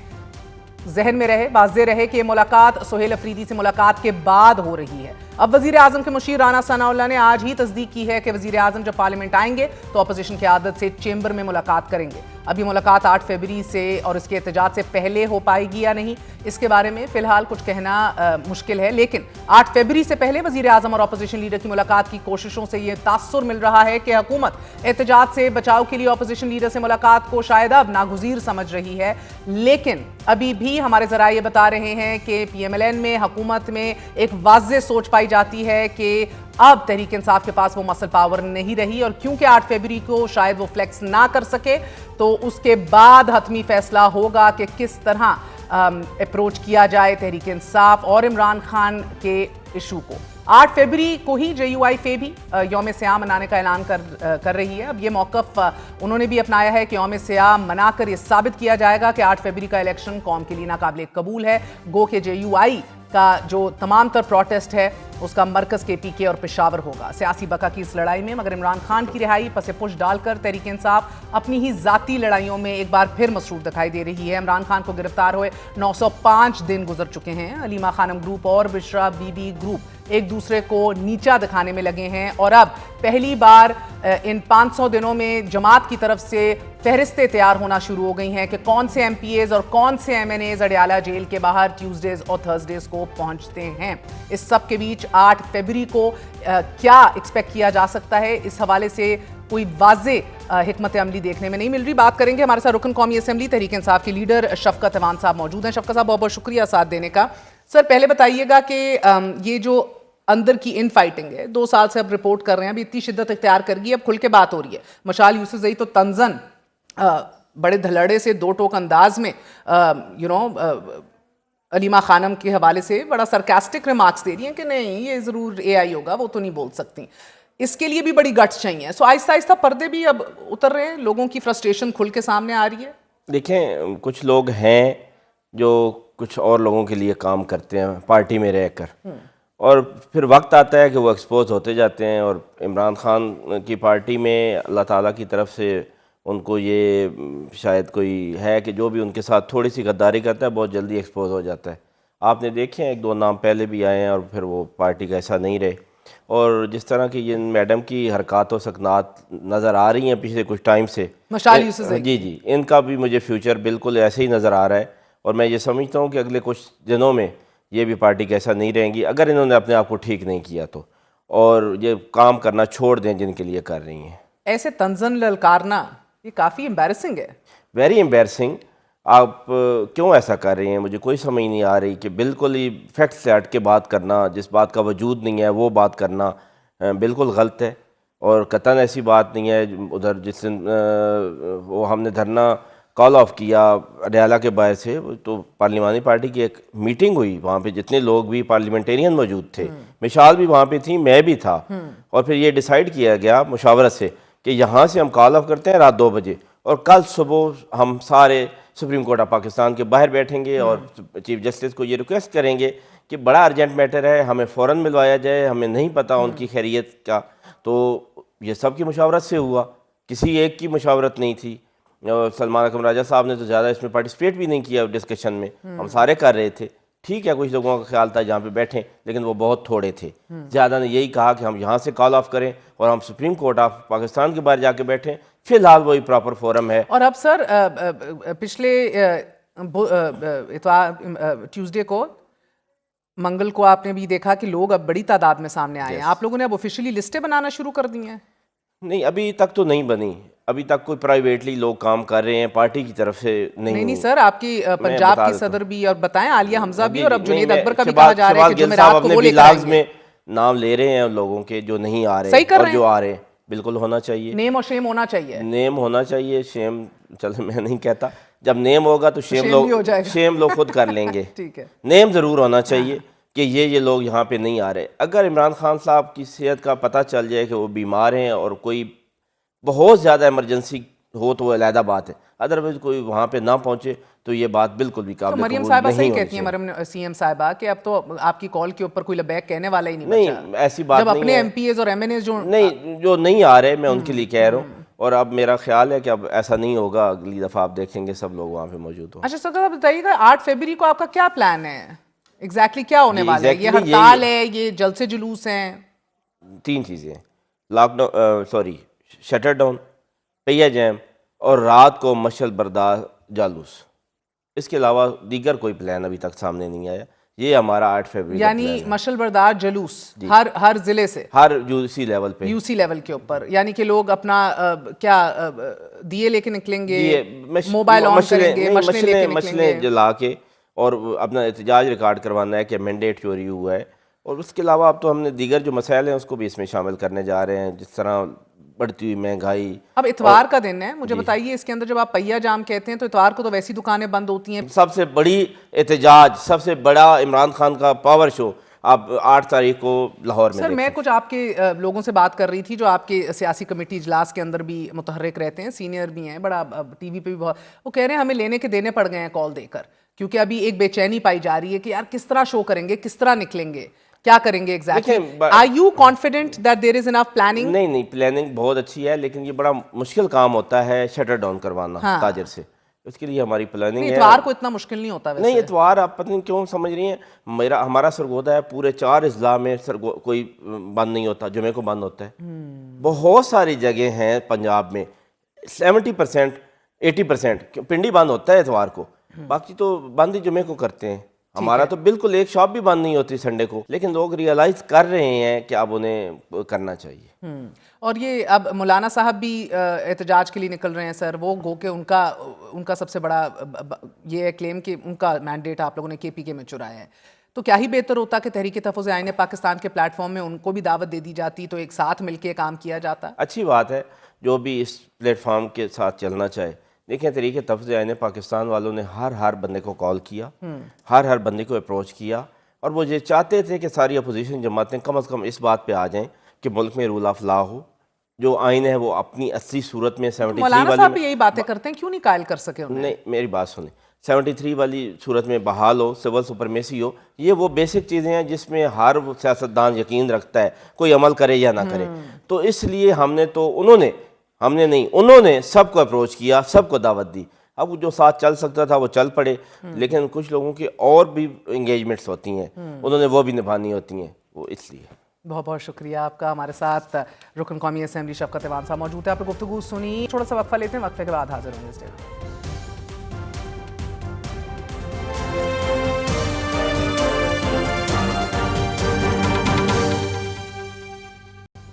Speaker 2: जहन में रहे, वाज़ेह रहे कि मुलाकात सुहेल अफरीदी से मुलाकात के बाद हो रही है। अब वज़ीर आज़म के मुशीर राना सनाउल्लाह ने आज ही तस्दीक की है कि वज़ीर आज़म जब पार्लियामेंट आएंगे तो अपोजिशन की आदत से चेंबर में मुलाकात करेंगे। अभी मुलाकात 8 फरवरी से और इसके एहतजाज से पहले हो पाएगी या नहीं, इसके बारे में फ़िलहाल कुछ कहना मुश्किल है, लेकिन 8 फरवरी से पहले वज़ीर आज़म और अपोजिशन लीडर की मुलाकात की कोशिशों से ये तासुर मिल रहा है कि हुकूमत एहतजाज से बचाव के लिए अपोजिशन लीडर से मुलाकात को शायद अब नागुज़ीर समझ रही है। लेकिन अभी भी हमारे ज़रा ये बता रहे हैं कि PMLN में हुकूमत में एक वाज़ेह सोच पाई जाती है कि अब तहरीक इंसाफ के पास वो मसल पावर नहीं रही, और क्योंकि 8 फरवरी को शायद वो फ्लेक्स ना कर सके, तो उसके बाद हतमी फैसला होगा कि किस तरह अप्रोच किया जाए तहरीक इंसाफ और इमरान खान के इशू को। 8 फरवरी को ही JUI भी यौम सियाम मनाने का ऐलान कर रही है। अब ये मौक़िफ़ उन्होंने भी अपनाया है कि यौम सियाम मनाकर ये साबित किया जाएगा कि 8 फरवरी का इलेक्शन कौम के लिए नाकाबिल कबूल है। गो के JUI का जो तमाम तर प्रोटेस्ट है उसका मरकज़ KPK और पेशावर होगा सियासी बका की इस लड़ाई में। मगर इमरान खान की रिहाई पसे पुश डालकर तहरीक इंसाफ अपनी ही ज़ाती लड़ाइयों में एक बार फिर मसरूफ़ दिखाई दे रही है। इमरान खान को गिरफ्तार हुए 905 दिन गुजर चुके हैं। अलीमा खानम ग्रुप और बिशरा बीबी ग्रुप एक दूसरे को नीचा दिखाने में लगे हैं, और अब पहली बार इन 500 दिनों में जमात की तरफ से फहरिस्तें तैयार होना शुरू हो गई हैं कि कौन से MPAs और कौन से MNAs अडयाला जेल के बाहर ट्यूसडेज और थर्सडेज को पहुंचते हैं। इस सब के बीच 8 फरवरी को क्या एक्सपेक्ट किया जा सकता है, इस हवाले से कोई वाज़े हिकमत अमली देखने में नहीं मिल रही। बात करेंगे, हमारे साथ रुकन कौमी असेंबली तहरीक इंसाफ के लीडर शफकत अमान साहब मौजूद हैं। शफकत साहब, बहुत बहुत शुक्रिया साथ देने का। सर, पहले बताइएगा कि ये जो अंदर की इन फाइटिंग है, 2 साल से अब रिपोर्ट कर रहे हैं, अभी इतनी शिद्दत इख्तियार कर गई, अब खुल के बात हो रही है। मशाल यूसुफजई तो तंजन बड़े धलड़े से 2 टोक अंदाज में अलीमा खानम के हवाले से बड़ा सरकास्टिक रिमार्क्स दे रही हैं कि नहीं, ये ज़रूर AI होगा, वो तो नहीं बोल सकती। इसके लिए भी बड़ी गट्स चाहिए। सो आहिस्ता आहिस्ता पर्दे भी अब उतर रहे हैं, लोगों की फ्रस्ट्रेशन खुल के सामने आ रही है।
Speaker 10: देखें, कुछ लोग हैं जो कुछ और लोगों के लिए काम करते हैं पार्टी में रहकर, और फिर वक्त आता है कि वो एक्सपोज होते जाते हैं, और इमरान खान की पार्टी में अल्लाह ताला की तरफ से उनको ये शायद कोई है कि जो भी उनके साथ थोड़ी सी गद्दारी करता है बहुत जल्दी एक्सपोज हो जाता है। आपने देखे हैं 1-2 नाम पहले भी आए हैं और फिर वो पार्टी का ऐसा नहीं रहे, और जिस तरह की ये मैडम की हरकत व सकनात नज़र आ रही हैं पिछले कुछ टाइम से,
Speaker 2: मशाल यूसुफजई,
Speaker 10: जी, इनका भी मुझे फ्यूचर बिल्कुल ऐसे ही नज़र आ रहा है, और मैं ये समझता हूँ कि अगले कुछ दिनों में ये भी पार्टी का ऐसा नहीं रहेंगी अगर इन्होंने अपने आप को ठीक नहीं किया तो, और ये काम करना छोड़ दें जिनके लिए कर रही हैं।
Speaker 2: ऐसे तंजन ललकारना ये काफ़ी एम्बैरेसिंग है।
Speaker 10: Very embarrassing. आप क्यों ऐसा कर रही हैं, मुझे कोई समझ नहीं आ रही कि बिल्कुल ही फैक्ट से हट के बात करना, जिस बात का वजूद नहीं है वो बात करना बिल्कुल गलत है, और कतन ऐसी बात नहीं है। उधर जिस दिन वो हमने धरना कॉल ऑफ किया अडयाला के बाहर से, तो पार्लिमानी पार्टी की एक मीटिंग हुई, वहाँ पे जितने लोग भी पार्लियामेंटेरियन मौजूद थे, मिशाल भी वहाँ पे थी, मैं भी था, और फिर ये डिसाइड किया गया मुशावरत से कि यहाँ से हम कॉल ऑफ करते हैं रात 2 बजे, और कल सुबह हम सारे सुप्रीम कोर्ट ऑफ पाकिस्तान के बाहर बैठेंगे और चीफ जस्टिस को ये रिक्वेस्ट करेंगे कि बड़ा अर्जेंट मैटर है, हमें फ़ौरन मिलवाया जाए, हमें नहीं पता उनकी खैरियत का। तो ये सब की मुशावरत से हुआ, किसी एक की मुशावरत नहीं थी। सलमान अकरम राजा साहब ने तो ज़्यादा इसमें पार्टिसिपेट भी नहीं किया डिस्कशन में, हम सारे कर रहे थे। ठीक है, कुछ लोगों का ख्याल था जहाँ पे बैठें, लेकिन वो बहुत थोड़े थे। ज़्यादा ने यही कहा कि हम यहाँ से कॉल ऑफ करें और हम सुप्रीम कोर्ट ऑफ पाकिस्तान के बाहर जाके बैठें, फिलहाल वही प्रॉपर फोरम है।
Speaker 2: और अब सर पिछले ट्यूसडे को, मंगल को आपने भी देखा कि लोग अब बड़ी तादाद में सामने आए हैं। आप लोगों ने अब ऑफिशियली लिस्टें बनाना शुरू कर दी हैं?
Speaker 10: नहीं, अभी तक तो नहीं बनी, अभी तक कोई प्राइवेटली लोग काम कर रहे हैं, पार्टी की तरफ से नहीं
Speaker 2: सर, आपकी पंजाब की सदर भी, और बताएं आलिया हमजा भी, और अब जुनेद अकबर का भी कहा जा रहा है कि जुमेरात को वो लेकर आएंगे।
Speaker 10: में नाम ले रहे हैं लोगों के जो नहीं आ रहे और जो आ रहे हैं। बिल्कुल होना चाहिए,
Speaker 2: नेम और शेम होना चाहिए,
Speaker 10: नेम होना चाहिए, शेम चलो मैं नहीं कहता, जब नेम होगा तो शेम लोग खुद कर लेंगे।
Speaker 2: ठीक है,
Speaker 10: नेम ज़रूर होना चाहिए कि ये लोग यहाँ पे नहीं आ रहे। अगर इमरान खान साहब की सेहत का पता चल जाए कि वो बीमार हैं और कोई बहुत ज़्यादा इमरजेंसी हो तो वो अलहदा बात है, अदरवाइज कोई वहाँ पे ना पहुँचे तो ये बात बिल्कुल भी काबिल
Speaker 2: मरियम साहिबा सही कहती हैं, मरियम सीएम साहिबा, कि अब तो आपकी कॉल के ऊपर कोई लबैक कहने वाला ही नहीं बचा।
Speaker 10: ऐसी बात
Speaker 2: जब अपने MPAs और MNAs
Speaker 10: जो नहीं आ रहे, मैं उनके लिए कह रहा हूँ, और अब मेरा ख्याल है कि अब ऐसा नहीं होगा, अगली दफ़ा आप देखेंगे सब लोग वहाँ पे मौजूद हो।
Speaker 2: अच्छा सर, आप बताइएगा 8 फरवरी को आपका क्या प्लान है, एग्जैक्टली क्या होने वाला है? ये हड़ताल है, ये जलसे जुलूस हैं?
Speaker 10: 3 चीज़ें, लॉकडाउन सॉरी शटर डाउन, पहिया जैम, और रात को मशल बर्दार जालूस। इसके अलावा दीगर कोई प्लान अभी तक सामने नहीं आया। ये हमारा 8 फरवरी
Speaker 2: यानी मशल बर्दार जुलूस हर जिले से,
Speaker 10: हर यूसी लेवल पे,
Speaker 2: यूसी लेवल के ऊपर, यानी कि लोग अपना क्या दिए लेके निकलेंगे, मोबाइल ऑन करेंगे, मशले
Speaker 10: जला के, और अपना एहतजाज रिकॉर्ड करवाना है कि मैंडेट चोरी हुआ है, اور اس کے علاوہ اب تو ہم نے دیگر جو مسائل ہیں اس کو بھی اس میں شامل کرنے جا رہے ہیں، جس طرح بڑھتی ہوئی مہنگائی.
Speaker 2: اب اتوار کا دن ہے، مجھے بتائیے اس کے اندر جب آپ پہیا جام کہتے ہیں تو اتوار کو تو ویسی دکانیں بند ہوتی ہیں.
Speaker 10: سب سے بڑی احتجاج، سب سے بڑا عمران خان کا پاور شو آپ 8 تاریخ کو لاہور میں.
Speaker 2: سر میں کچھ آپ کے لوگوں سے بات کر رہی تھی جو آپ کے سیاسی کمیٹی اجلاس کے اندر بھی متحرک رہتے ہیں، سینئر بھی ہیں، بڑا ٹی وی پہ بھی بہت، وہ کہہ رہے ہیں ہمیں لینے کے دینے پڑ گئے ہیں کال دے کر، کیونکہ ابھی ایک بے چینی پائی جا رہی ہے کہ یار کس طرح شو کریں گے، کس طرح نکلیں گے، کیا کریں گے exactly. Are you confident that there is enough planning?
Speaker 10: نہیں، پلاننگ بہت اچھی ہے، لیکن یہ بڑا مشکل کام ہوتا ہے شٹر ڈاؤن کروانا تاجر سے. اس کے لیے ہماری پلاننگ ہے.
Speaker 2: اتوار کو اتنا مشکل نہیں ہوتا ویسے.
Speaker 10: نہیں، اتوار آپ پتہ نہیں کیوں سمجھ رہی ہیں، ہمارا سرگودا ہے، پورے 4 اضلاع میں کوئی بند نہیں ہوتا، جمعے کو بند ہوتا ہے. بہت ساری جگہ ہیں پنجاب میں 70% 80% پنڈی بند ہوتا ہے اتوار کو، باقی تو بند ہی جمعے کو کرتے ہیں. ہمارا تو بالکل ایک شاپ بھی بند نہیں ہوتی سنڈے کو، لیکن لوگ ریئلائز کر رہے ہیں کہ اب انہیں کرنا چاہیے.
Speaker 2: اور یہ اب مولانا صاحب بھی احتجاج کے لیے نکل رہے ہیں سر، وہ گو کہ ان کا سب سے بڑا یہ ہے کلیم کہ ان کا مینڈیٹ آپ لوگوں نے KPK میں چرایا ہے. تو کیا ہی بہتر ہوتا کہ تحریک تحفظ آئین پاکستان کے پلیٹ فارم میں ان کو بھی دعوت دے دی جاتی تو ایک ساتھ مل کے کام کیا جاتا.
Speaker 10: اچھی بات ہے جو بھی اس پلیٹ فارم کے ساتھ چلنا چاہے. دیکھیں تحریک تحفظ آئین پاکستان والوں نے ہر بندے کو کال کیا، ہر بندے کو اپروچ کیا، اور وہ یہ چاہتے تھے کہ ساری اپوزیشن جماعتیں کم از کم اس بات پہ آ جائیں کہ ملک میں رول آف لا ہو، جو آئین ہے وہ اپنی اصلی صورت میں 73
Speaker 2: مولانا صاحب بھی یہی باتیں کرتے ہیں، کیوں نہیں قائل کر سکے انہیں؟
Speaker 10: نہیں، میری بات سنیں، 73 والی صورت میں بحال ہو، سول سپرمیسی ہو، یہ وہ بیسک چیزیں ہیں جس میں ہر سیاستدان یقین رکھتا ہے، کوئی عمل کرے یا نہ کرے. تو اس لیے انہوں نے سب کو اپروچ کیا، سب کو دعوت دی. اب جو ساتھ چل سکتا تھا وہ چل پڑے، لیکن کچھ لوگوں کی اور بھی انگیجمنٹس ہوتی ہیں، انہوں نے وہ بھی نبھانی ہوتی ہیں، وہ اس لیے.
Speaker 2: بہت بہت شکریہ آپ کا. ہمارے ساتھ رکن قومی اسمبلی شفقت ایوان صاحب موجود ہے. آپ نے گفتگو سنی، تھوڑا سا وقفہ لیتے ہیں، وقفے کے بعد حاضر ہوں گے.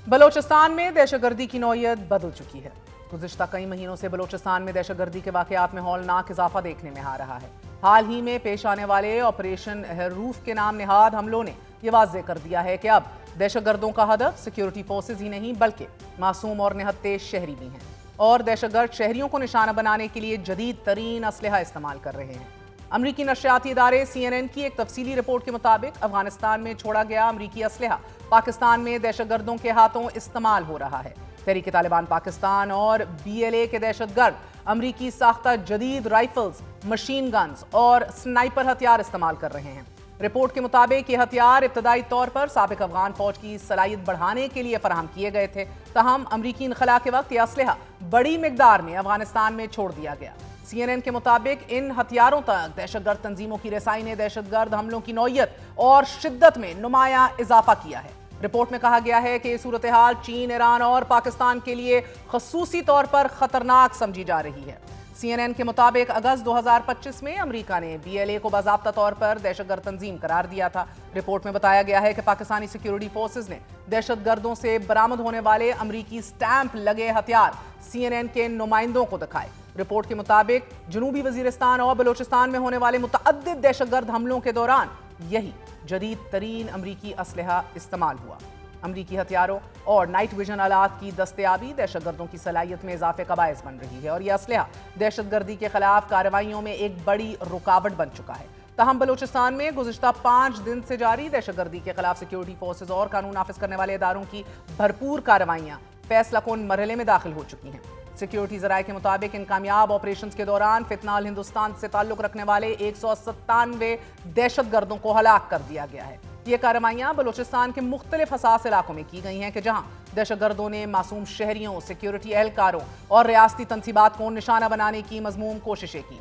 Speaker 2: بلوچستان میں دہشت گردی کی نوعیت بدل چکی ہے. گزشتہ کئی مہینوں سے بلوچستان میں دہشت گردی کے واقعات میں ہولناک اضافہ دیکھنے میں آ رہا ہے. حال ہی میں پیش آنے والے آپریشن حروف کے نام نہاد حملوں نے یہ واضح کر دیا ہے کہ اب دہشت گردوں کا ہدف سیکیورٹی فورسز ہی نہیں بلکہ معصوم اور نہت تیز شہری بھی ہیں، اور دہشت گرد شہریوں کو نشانہ بنانے کے لیے جدید ترین اسلحہ استعمال کر رہے ہیں. امریکی نشریاتی ادارے CNN کی ایک تفصیلی رپورٹ کے مطابق افغانستان میں چھوڑا گیا امریکی اسلحہ پاکستان میں دہشت گردوں کے ہاتھوں استعمال ہو رہا ہے. تحریک طالبان پاکستان اور BLA کے دہشت گرد امریکی ساختہ جدید رائفلز، مشین گنز اور سنائپر ہتھیار استعمال کر رہے ہیں. رپورٹ کے مطابق یہ ہتھیار ابتدائی طور پر سابق افغان فوج کی صلاحیت بڑھانے کے لیے فراہم کیے گئے تھے، تاہم امریکی انخلا کے وقت یہ اسلحہ بڑی مقدار میں افغانستان میں چھوڑ دیا گیا. CNN کے مطابق ان ہتھیاروں تک دہشت گرد تنظیموں کی رسائی نے دہشت گرد حملوں کی نوعیت اور شدت میں نمایاں اضافہ کیا ہے. رپورٹ میں کہا گیا ہے کہ یہ صورتحال چین، ایران اور پاکستان کے لیے خصوصی طور پر خطرناک سمجھی جا رہی ہے. CNN کے مطابق اگست 2025 میں امریکہ نے BLA کو باضابطہ طور پر دہشت گرد تنظیم قرار دیا تھا. رپورٹ میں بتایا گیا ہے کہ پاکستانی سیکیورٹی فورسز نے دہشت گردوں سے برآمد ہونے والے امریکی سٹیمپ لگے ہتھیار CNN کے نمائندوں کو دکھائے. رپورٹ کے مطابق جنوبی وزیرستان اور بلوچستان میں ہونے والے متعدد دہشت گرد حملوں کے دوران یہی جدید ترین امریکی اسلحہ استعمال ہوا. امریکی ہتھیاروں اور نائٹ ویژن آلات کی دستیابی دہشت گردوں کی صلاحیت میں اضافے کا باعث بن رہی ہے، اور یہ اسلحہ دہشت گردی کے خلاف کارروائیوں میں ایک بڑی رکاوٹ بن چکا ہے. تاہم بلوچستان میں گزشتہ 5 دن سے جاری دہشت گردی کے خلاف سیکیورٹی فورسز اور قانون نافذ کرنے والے اداروں کی بھرپور کارروائیاں فیصلہ کن مرحلے میں داخل ہو چکی ہیں. سیکیورٹی ذرائع کے مطابق ان کامیاب آپریشنز کے دوران فتنہ الہندوستان سے تعلق رکھنے والے 197 دہشت گردوں کو ہلاک کر دیا گیا ہے. یہ کارروائیاں بلوچستان کے مختلف حساس علاقوں میں کی گئی ہیں کہ جہاں دہشت گردوں نے معصوم شہریوں، سیکیورٹی اہلکاروں اور ریاستی تنصیبات کو نشانہ بنانے کی مذموم کوششیں کی.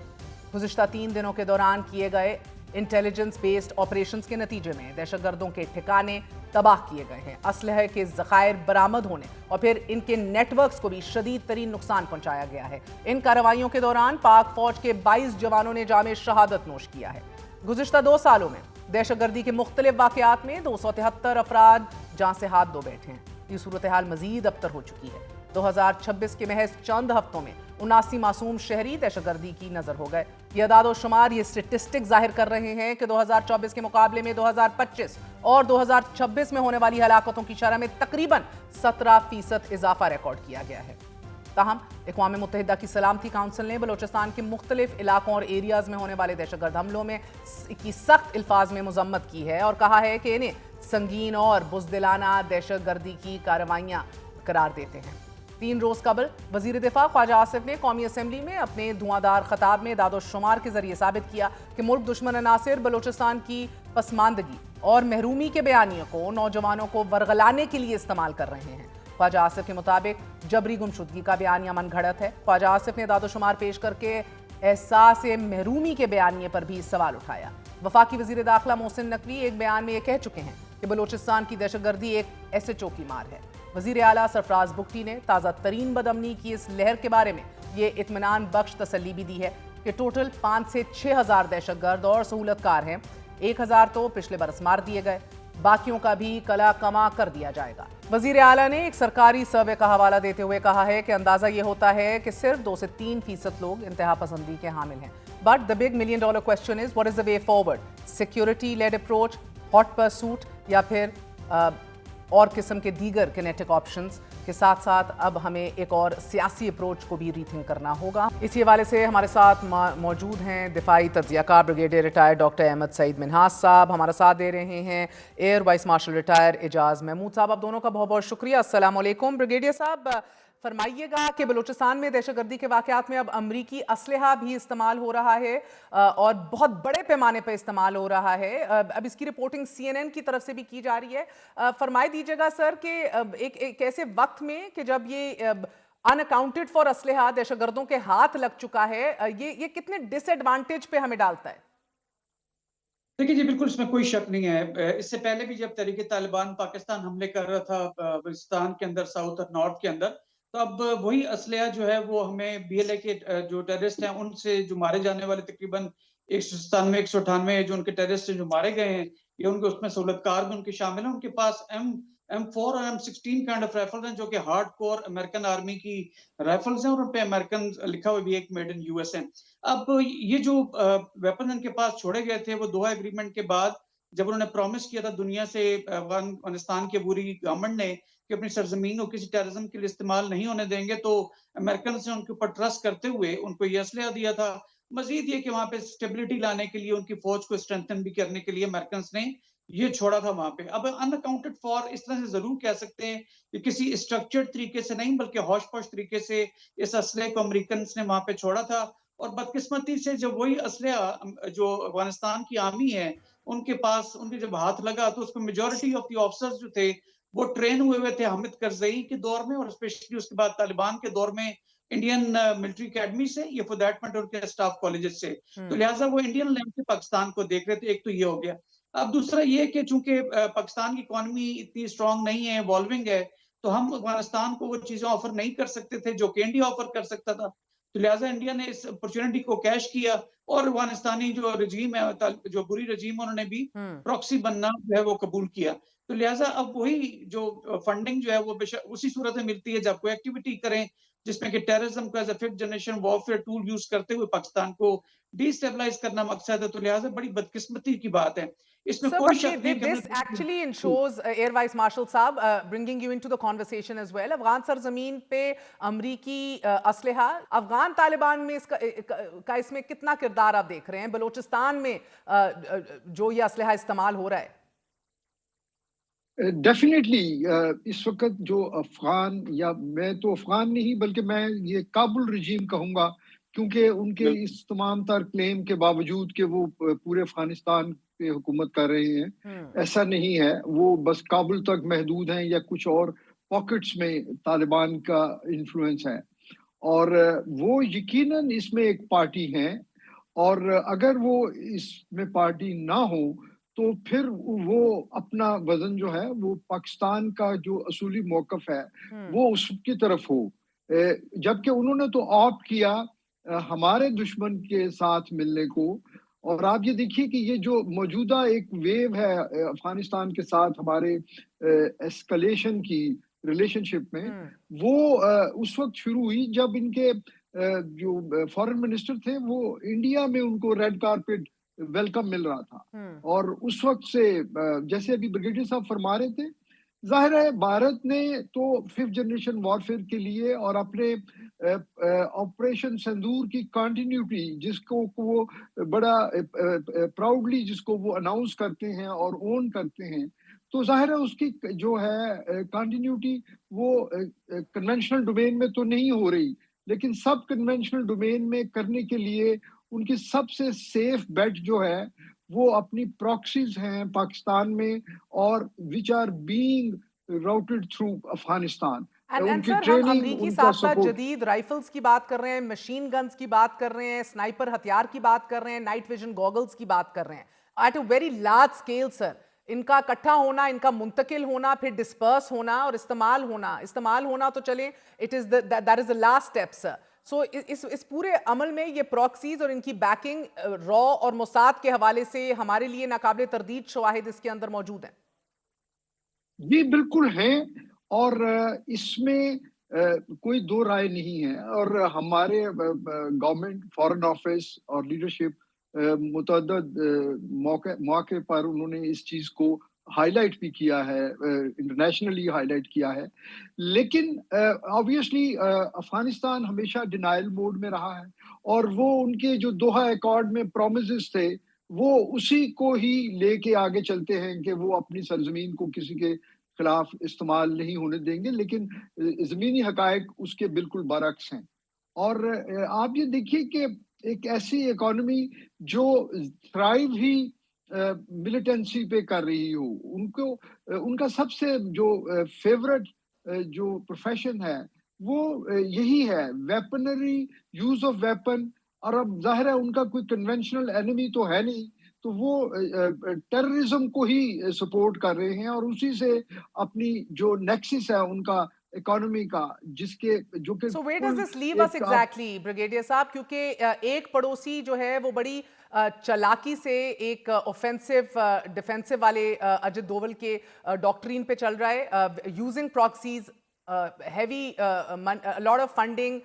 Speaker 2: گزشتہ 3 دنوں کے دوران کیے گئے انٹیلیجنس بیسڈ آپریشنز کے نتیجے میں دہشت گردوں کے ٹھکانے تباہ کیے گئے ہیں، اسلحے کے ذخائر برآمد ہونے اور پھر ان کے نیٹ ورکس کو بھی شدید ترین نقصان پہنچایا گیا ہے. ان کارروائیوں کے دوران پاک فوج کے 22 جوانوں نے جام شہادت نوش کیا ہے. گزشتہ 2 سالوں میں دہشت گردی کے مختلف واقعات میں 273 افراد جان سے ہاتھ دھو بیٹھے ہیں. یہ صورتحال مزید ابتر ہو چکی ہے. 2026 کے محض چند ہفتوں میں 79 معصوم شہری دہشت گردی کی نظر ہو گئے. یہ اعداد و شمار، یہ اسٹیٹسٹک ظاہر کر رہے ہیں کہ 2024 کے مقابلے میں 2025 और 2026 में होने वाली हलाकतों की शरह में तकरीबन 17% इजाफा रिकॉर्ड किया गया है। ताहम अक़वाम मुत्तहिदा की सलामती काउंसिल ने बलोचिस्तान के मुख्तलिफ इलाकों और एरियाज में होने वाले दहशतगर्द हमलों में की सख्त अल्फाज में मजम्मत की है और कहा है कि इन्हें संगीन और बुज़दिलाना दहशतगर्दी की कार्रवाइयाँ करार देते हैं। 3 रोज़ कबल वज़ीर दिफा ख्वाजा आसिफ ने कौमी असम्बली में अपने धुआंधार खताब में दादोशुमार के जरिए साबित किया कि मुल्क दुश्मन अनासिर बलोचिस्तान की पसमानदगी और महरूमी के बयानियों को नौजवानों को वरगलाने के लिए इस्तेमाल कर रहे हैं। ख्वाजा आसिफ के मुताबिक जबरी गुमशुदगी का बयानिया मनगढ़ंत है। ख्वाजा आसिफ ने दादोशुमार पेश करके एहसास महरूमी के बयानिए पर भी सवाल उठाया। वफाकी वज़ीर दाखिला मोहसिन नकवी एक बयान में ये कह चुके हैं कि बलोचिस्तान की दहशतगर्दी एक SHO की मार है। वज़ीर आला सरफराज बुगटी ने ताज़ा तरीन बदअमनी की इस लहर के बारे में ये इत्मीनान बख्श तसल्ली भी दी है कि टोटल 5 से 6 हज़ार दहशतगर्द और सहूलतकार हैं। 1000 तो पिछले बरस मार दिए गए, बाकियों का भी कला कमा कर दिया जाएगा। वज़ीर आला ने एक सरकारी सर्वे का हवाला देते हुए कहा है कि अंदाज़ा ये होता है कि सिर्फ 2 से 3% लोग इंतहा पसंदी के हामिल हैं। But the big $1 million question is what is the way forward? Security led approach, hot pursuit या फिर और किस्म के दीगर किनेटिक ऑप्शंस के साथ साथ अब हमें एक और सियासी अप्रोच को भी रीथिंक करना होगा। इसी हवाले से हमारे साथ मौजूद हैं दिफाई तज्ज़ियाकार brigadier retired doctor Ahmad Saeed Minhaj साहब, हमारा साथ दे रहे हैं air vice marshal retired Ejaz Mahmood साहब। आप दोनों का बहुत बहुत शुक्रिया। अस्सलाम वालेकुम। ब्रिगेडियर साहब, फरमाइएगा कि बलूचिस्तान में दहशतगर्दी के वाक़यात में अब अमरीकी असलहा भी इस्तेमाल हो रहा है और बहुत बड़े पैमाने पर इस्तेमाल हो रहा है। अब इसकी रिपोर्टिंग CNN की तरफ से भी की जा रही है। फरमाई दीजिएगा सर कि एक ऐसे वक्त में कि जब ये अनअकाउंटेड फॉर असलहा दहशतगर्दों के हाथ लग चुका है, ये कितने डिसएडवांटेज पे हमें डालता है?
Speaker 11: देखिए जी, बिल्कुल इसमें कोई शक नहीं है। इससे पहले भी जब तहरीक तालिबान पाकिस्तान हमले कर रहा था बलूचिस्तान के अंदर, साउथ और नॉर्थ के अंदर, तो अब वही असलहा जो है वो हमें BLA के जो टेररिस्ट हैं उनसे जो मारे जाने वाले तकरीबन 197 198 जो उनके टेररिस्ट जो मारे गए हैं, या उनके उसमें सहूलतकार भी उनके शामिल हैं। उनके पास M4 और M16 काइंड ऑफ राइफल्स हैं जो कि हार्ड कोर अमेरिकन आर्मी की राइफल्स हैं और उन पे अमेरिकन लिखा हुआ भी एक मेड इन USA। अब ये जो वेपन इनके पास छोड़े गए थे वो दोहा एग्रीमेंट के बाद जब उन्होंने प्रॉमिस किया था दुनिया से, अफगानिस्तान की पूरी गवर्नमेंट ने, कि अपनी सरजमीन को किसी टेररिज्म के लिए इस्तेमाल नहीं होने देंगे, तो अमेरिकन ने उनके ऊपर ट्रस्ट करते हुए उनको ये असलहा दिया था। मजीद ये कि वहाँ पे स्टेबिलिटी लाने के लिए, उनकी फौज को स्ट्रेंथन भी करने के लिए अमेरिकन ने ये छोड़ा था वहां पे। अब अनअकाउंटेड फॉर इस तरह से जरूर कह सकते हैं कि किसी स्ट्रक्चर्ड तरीके से नहीं बल्कि हौश पौश तरीके से इस असलहे को अमेरिकन ने वहां पे छोड़ा था। और बदकिस्मती से जब वही असलहा जो अफगानिस्तान की आर्मी है उनके पास, उनके जब हाथ लगा, तो उसमें मेजोरिटी ऑफ द ऑफिसर्स जो थे वो ट्रेन हुए थे हामिद करजई के दौर में और स्पेशली उसके बाद तालिबान के दौर में इंडियन मिलिट्री अकेडमी से, या फॉर दैट मैटर उनके स्टाफ कॉलेजेस से। तो लिहाजा वो इंडियन लेवल पे पाकिस्तान को देख रहे थे। एक तो ये हो गया। अब दूसरा ये कि चूंकि पाकिस्तान की इकोनॉमी इतनी स्ट्रांग नहीं है, इवॉल्विंग है, तो हम अफगानिस्तान को वो चीजें ऑफर नहीं कर सकते थे जो कि इंडिया ऑफर कर सकता था। तो लिहाजा इंडिया ने इस अपॉर्चुनिटी को कैश किया और अफगानिस्तानी जो रजीम है, जो बुरी रजीम, उन्होंने भी प्रॉक्सी बनना जो है वो कबूल किया। तो लिहाजा अब वही जो फंडिंग जो है वो उसी सूरत में मिलती है जब कोई एक्टिविटी करें जिसमें कि टेररिज्म को as a 5th generation warfare tool use करते हुए पाकिस्तान को डिस्टेबलाइज करना मकसद है। तो लिहाजा बड़ी बदकिस्मती की बात है। इसमें कोई शक नहीं।
Speaker 2: This actually ensures, Air Vice Marshal साहब, bringing you into the conversation as well, Afghan सरजमीन पे अमरीकी असलहा, अफगान तालिबान में इसमें कितना किरदार आप देख रहे हैं? बलोचिस्तान में जो ये असलहा इस्तेमाल हो रहा है,
Speaker 3: डेफिनेटली इस वक्त जो अफगान, या मैं तो अफगान नहीं बल्कि मैं ये काबुल रजीम कहूँगा, क्योंकि उनके इस तमाम तर क्लेम के बावजूद कि वो पूरे अफगानिस्तान पे हुकूमत कर रहे हैं, ऐसा नहीं है। वो बस काबुल तक महदूद हैं या कुछ और पॉकेट्स में तालिबान का इन्फ्लुएंस है, और वो यकीनन इसमें एक पार्टी हैं, और अगर वो इसमें पार्टी ना हो तो फिर वो अपना वजन जो है वो पाकिस्तान का जो असूली मौकफ है वो उसकी तरफ हो, जबकि उन्होंने तो ऑप्ट किया हमारे दुश्मन के साथ मिलने को। और आप ये देखिए कि ये जो मौजूदा एक वेव है अफगानिस्तान के साथ हमारे एस्केलेशन की रिलेशनशिप में, वो उस वक्त शुरू हुई जब इनके जो फॉरेन मिनिस्टर थे वो इंडिया में उनको रेड कारपेट वेलकम मिल रहा था। और उस वक्त से जैसे अभी ब्रिगेडियर साहब फरमा रहे थे, जाहिर है भारत ने तो 5th जनरेशन वॉरफेयर के लिए और अपने ऑपरेशन सिंदूर की कंटिन्यूटी, जिसको वो बड़ा प्राउडली जिसको वो अनाउंस करते हैं और ओन करते हैं, तो जाहिर है उसकी जो है कंटिन्यूटी वो कन्वेंशनल डोमेन में तो नहीं हो रही, लेकिन सब कन्वेंशनल डोमेन में करने के लिए उनकी सबसे सेफ बेट जो है वो अपनी प्रॉक्सीज हैं पाकिस्तान में, और which are being routed through Afghanistan.
Speaker 2: And sir, हम अमरीकी साख्ता जदीद राइफल्स की बात कर रहे हैं, मशीन गन्स की बात कर रहे हैं, स्नाइपर हथियार की बात कर रहे हैं, नाइट विजन गॉगल्स की बात कर रहे हैं at a very large scale. Sir, इनका इकट्ठा होना, इनका मुंतकिल होना, फिर डिस्पर्स होना और इस्तेमाल होना तो चले, it is that is the last step sir. सो इस पूरे अमल में ये प्रॉक्सीज और इनकी बैकिंग रॉ और मोसाद के हवाले से हमारे लिए नाकाबिले तरदीद शवाहिद इसके अंदर मौजूद हैं।
Speaker 3: जी बिल्कुल हैं, और इसमें कोई दो राय नहीं है। और हमारे गवर्नमेंट फॉरेन ऑफिस और लीडरशिप मुतअद्दिद मौके पर उन्होंने इस चीज को हाईलाइट भी किया है, इंटरनेशनली हाईलाइट किया है। लेकिन ऑब्वियसली अफगानिस्तान हमेशा डिनायल मोड में रहा है, और वो उनके जो दोहा अकॉर्ड में प्रॉमिसेस थे वो उसी को ही लेके आगे चलते हैं कि वो अपनी सरजमीन को किसी के खिलाफ इस्तेमाल नहीं होने देंगे, लेकिन ज़मीनी हकायक उसके बिल्कुल बरअक्स हैं। और आप ये देखिए कि एक ऐसी इकोनॉमी जो थ्राइव ही मिलिटेंसी पे कर रही हो, उनको उनका सबसे जो फेवरेट जो प्रोफेशन है वो यही है, वेपनरी, यूज ऑफ वेपन। और अब जाहिर है उनका कोई कन्वेंशनल एनिमी तो है नहीं, तो वो टेररिज्म को ही सपोर्ट कर रहे हैं, और उसी से अपनी जो नेक्सस है उनका इकोनॉमी का, जिसके जो कि
Speaker 2: So where does this leave us exactly, brigadier साहब? क्योंकि एक पड़ोसी जो है वो बड़ी चालाकी से एक ऑफेंसिव डिफेंसिव वाले अजित डोवल के डॉक्ट्रीन पे चल रहा है, using proxies, heavy lot of funding,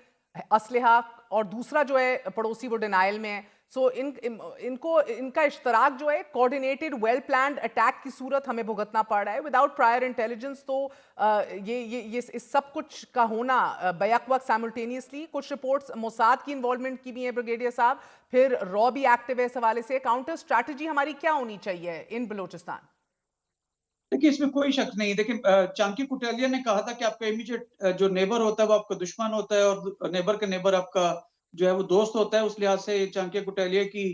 Speaker 2: असलहा, और दूसरा जो है पड़ोसी वो डिनाइल में है। सो इनका इश्तराक जो है कोऑर्डिनेटेड वेल प्लान्ड अटैक की सूरत हमें भुगतना पड़ रहा है विदाउट प्रायर इंटेलिजेंस। तो ये इस सब कुछ का होना बैक वक्त साइमल्टेनियसली, कुछ रिपोर्ट्स मोसाद की इन्वॉल्वमेंट की भी हैं ब्रिगेडियर साहब, फिर रॉ भी एक्टिव है इस हवाले से। काउंटर स्ट्रैटेजी हमारी क्या होनी चाहिए इन बलोचिस्तान?
Speaker 11: देखिए, इसमें कोई शक नहीं। देखिए, चांकी कुटेलिया ने कहा था कि आपका इमीडिएट जो नेबर होता है वो आपका दुश्मन होता है, और नेबर का नेबर आपका जो है वो दोस्त होता है। उस लिहाज से चांकी कुटेलिया की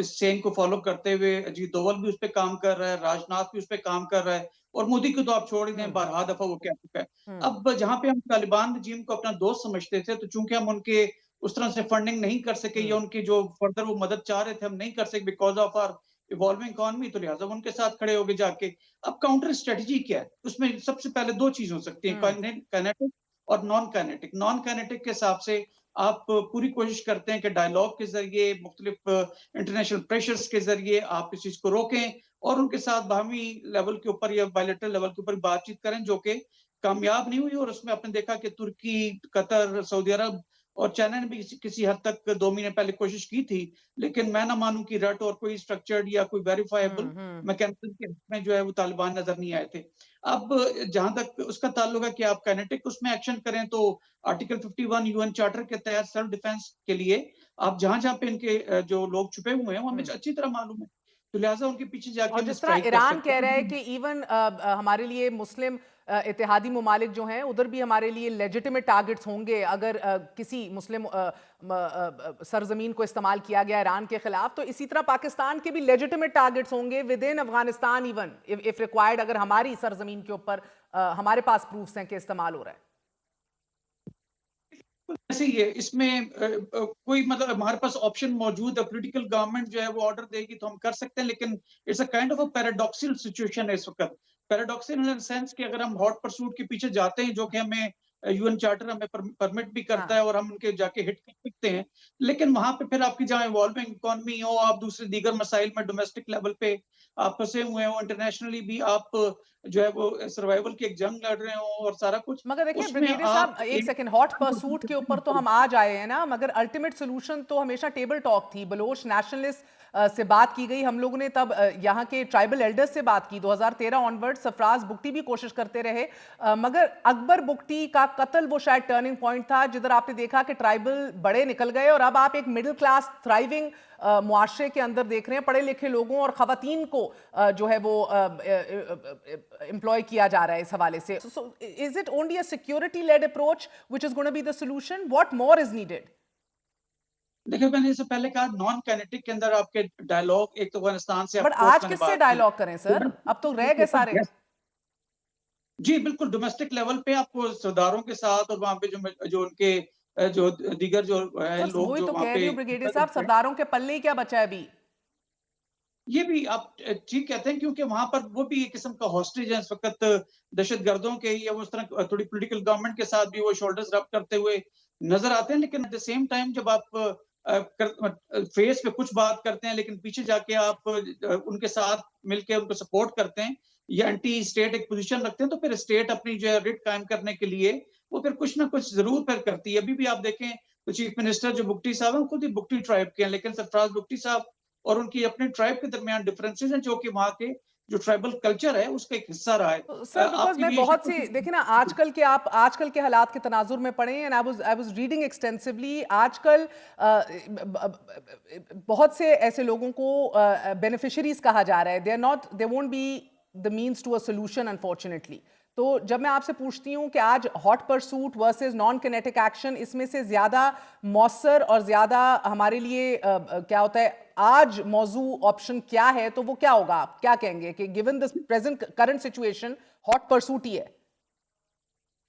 Speaker 11: इस सेन को फॉलो करते हुए अजीत डोवल भी उस पर काम कर रहा है, राजनाथ भी उस पर काम कर रहा है, और मोदी को तो आप छोड़ ही दें, बारहा दफा वो कह चुका है। अब जहां पे हम तालिबान रजीम को अपना दोस्त समझते थे, तो चूंकि हम उनके उस तरह से फंडिंग नहीं कर सके, या उनकी जो फर्दर वो मदद चाह रहे थे हम नहीं कर सके because of our evolving economy, तो लिहाजा उनके साथ खड़े हो गए जाके। अब काउंटर स्ट्रेटजी क्या है? उसमें सबसे पहले दो चीज हो सकती है, काइनेटिक और नॉन काइनेटिक। नॉन काइनेटिक के हिसाब से आप पूरी कोशिश करते हैं कि डायलॉग के जरिए, मुख्तलिफ इंटरनेशनल प्रेशर्स के जरिए आप इस चीज को रोकें, और उनके साथ बाहमी लेवल के ऊपर या बायलैटरल लेवल के ऊपर बातचीत करें, जो कि कामयाब नहीं हुई। और उसमें आपने देखा कि तुर्की, कतर, सऊदी अरब और चाइना ने भी किसी हद तक 2 महीने पहले कोशिश की थी, लेकिन मैं ना मानूं कि रट और कोई स्ट्रक्चर्ड या कोई वेरीफाइबल मैकेनिज्म के में जो है वो तालिबान नजर नहीं आए थे। अब जहां तक उसका ताल्लुक है कि आप काइनेटिक उसमें एक्शन करें, तो आर्टिकल 51 यूएन चार्टर के तहत सेल्फ डिफेंस के लिए आप जहां जहां पे इनके जो लोग छुपे हुए हैं वो हमें अच्छी तरह मालूम है, तो लिहाजा उनके पीछे जाके,
Speaker 2: और जिस तरह ईरान कह रहा है कि इवन हमारे लिए मुस्लिम इत्तेहादी मुमालिक जो हैं उधर भी हमारे लिए लेजिटिमेट टारगेट्स होंगे अगर किसी मुस्लिम सरजमीन को इस्तेमाल किया गया ईरान के खिलाफ, तो इसी तरह पाकिस्तान के भी लेजिटिमेट टारगेट्स होंगे with in Afghanistan, even if required, अगर हमारी सरजमीन के ऊपर हमारे पास प्रूफ्स हैं कि इस्तेमाल हो रहा है।
Speaker 11: ऐसे ही है, इसमें कोई मतलब हमारे पास ऑप्शन मौजूद है, पॉलिटिकल गवर्नमेंट जो है वो ऑर्डर देगी तो हम कर सकते हैं, लेकिन it's a kind of a paradoxical situation है इस वक्त। पैराडॉक्सिकल इन द सेंस कि अगर हम हॉट परसूट के पीछे जाते हैं, जो कि हमें यूएन चार्टर हमें परमिट भी करता है और हम उनके जाके हिट कर सकते हैं, लेकिन वहां पे फिर आपकी जहाँ इवॉल्विंग इकोनॉमी हो, आप दूसरे दीगर मसाइल में डोमेस्टिक लेवल पे आप फंसे हुए हो, इंटरनेशनली भी आप जो है वो सर्वाइवल की एक जंग लड़ रहे हों और सारा कुछ।
Speaker 2: मगर देखिए
Speaker 11: उसमें
Speaker 2: ब्रिगेडियर साहब
Speaker 11: आप
Speaker 2: एक सेकंड, हॉट परसूट के ऊपर तो हम आज आए हैं ना, मगर अल्टीमेट सोल्यूशन तो हमेशा टेबल टॉक थी। बलोच नेशनलिस्ट से बात की गई, हम लोगों ने तब यहाँ के ट्राइबल एल्डर्स से बात की। 2013 ऑनवर्ड सरफराज बुगटी भी कोशिश करते रहे, मगर अकबर बुगटी का कत्ल वो शायद टर्निंग पॉइंट था, जिधर आपने देखा कि ट्राइबल बड़े निकल गए और अब आप एक मिडिल क्लास थ्राइविंग मुआशरे के अंदर देख रहे हैं। पढ़े लिखे लोगों और खवातीन को जो है वो एम्प्लॉय किया जा रहा है इस हवाले से। So is it only a security led approach which is gonna be the solution? What more is needed?
Speaker 11: देखिए, मैंने इससे पहले कहा नॉन काइनेटिक के अंदर आपके डायलॉग, एक तो अफगानिस्तान से,
Speaker 2: बट आज किससे डायलॉग करें सर? अब तो रह गए सारे।
Speaker 11: जी बिल्कुल, डोमेस्टिक लेवल पे आपको सरदारों के साथ और वहाँ पे जो उनके जो दीगर जो लोग जो
Speaker 2: तो
Speaker 11: वहाँ
Speaker 2: कह रही हूँ ब्रिगेडियर साहब, सरदारों के पल्ले ही क्या बचा है अभी?
Speaker 11: ये भी आप ठीक कहते हैं, क्योंकि वहां पर वो भी एक किस्म का हॉस्टेज है इस वक्त दहशतगर्दों के, या उस तरह थोड़ी पॉलिटिकल गवर्नमेंट के साथ भी वो शोल्डर्स रब करते हुए नजर आते हैं। लेकिन एट द सेम टाइम जब आप फेस पे कुछ बात करते हैं लेकिन पीछे जाके आप उनके साथ मिलकर उनको सपोर्ट करते हैं या एंटी स्टेट एक पोजीशन रखते हैं, तो फिर स्टेट अपनी जो है रिट कायम करने के लिए वो फिर कुछ ना कुछ जरूर फिर करती है। अभी भी आप देखें तो चीफ मिनिस्टर जो बुगटी साहब हैं खुद ही बुगटी ट्राइब के हैं, लेकिन सरफराज बुगटी साहब और उनकी अपने ट्राइब के दरमियान डिफरेंसेस हैं, जो कि वहाँ के जो ट्राइबल कल्चर है उसका एक हिस्सा रहा है।
Speaker 2: सर बिकॉज मैं बहुत सी देखिए ना, आजकल के हालात के तनाजुर में पड़े, and I was reading extensively. आजकल बहुत से ऐसे लोगों को बेनिफिशियरीज कहा जा रहा है। They won't be the means to a solution unfortunately. तो जब मैं आपसे पूछती हूँ कि आज hot pursuit versus non kinetic action, इसमें से ज्यादा मौसर और ज्यादा हमारे लिए क्या होता है, आज मौजू ऑप्शन क्या है, तो वो क्या होगा? आप क्या कहेंगे कि given this present current situation hot pursuit ही है?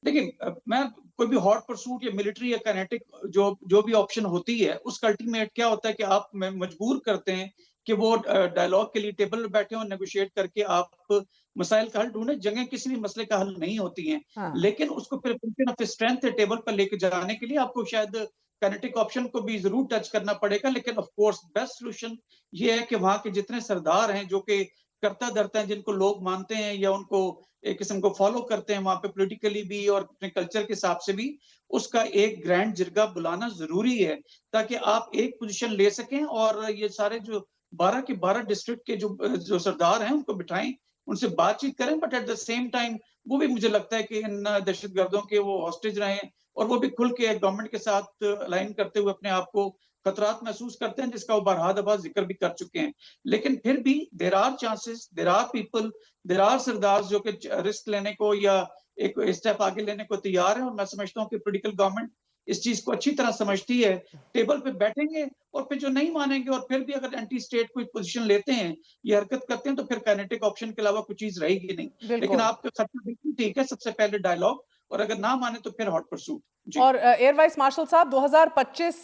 Speaker 11: देखिए, मैं कोई भी हॉट परसूट या मिलिट्री या काइनेटिक जो भी ऑप्शन होती है, उसका अल्टीमेट क्या होता है कि आप मजबूर करते हैं कि वो डायलॉग के लिए टेबल पर बैठे और नेगोशिएट करके आप मसाइल का हल ढूंढे। जंगें किसी भी मसले का हल नहीं होती हैं, लेकिन उसको फिर पोजीशन ऑफ स्ट्रेंथ टेबल पर लेके जाने के लिए आपको शायद काइनेटिक ऑप्शन को भी जरूर टच करना पड़ेगा। लेकिन ऑफ कोर्स बेस्ट सोल्यूशन ये है कि वहां के जितने सरदार हैं जो कि करता धरता है, जिनको लोग मानते हैं या उनको एक किस्म को फॉलो करते हैं वहां पे पॉलिटिकली भी और अपने कल्चर के हिसाब से भी, उसका एक ग्रैंड जिरगा बुलाना जरूरी है ताकि आप एक पोजीशन ले सकें और ये सारे जो 12 के 12 डिस्ट्रिक्ट के जो सरदार हैं उनको बिठाएं, उनसे बातचीत करें। But at the same time वो भी मुझे लगता है कि इन दहशतगर्दों के वो हॉस्टेज रहें और वो भी खुल के गवर्नमेंट के साथ अलाइन करते हुए अपने आप को खतरात महसूस करते हैं, जिसका वो बारहा दफा जिक्र भी कर चुके हैं। लेकिन फिर भी there are chances, there are people, there are सरदार जो कि रिस्क लेने को या एक स्टेप आगे लेने को तैयार है। और मैं समझता हूँ कि पॉलिटिकल गवर्नमेंट इस चीज को अच्छी तरह समझती है। टेबल पे बैठेंगे और फिर जो नहीं मानेंगे और फिर भी अगर एंटी स्टेट कोई पोजीशन लेते हैं या हरकत करते हैं तो फिर काइनेटिक ऑप्शन के अलावा कुछ चीज रहेगी नहीं। लेकिन आपका खर्चा बिल्कुल ठीक है, सबसे पहले डायलॉग, और अगर ना माने तो फिर हॉट परसूट।
Speaker 2: और एयर वाइस मार्शल साहब, 2025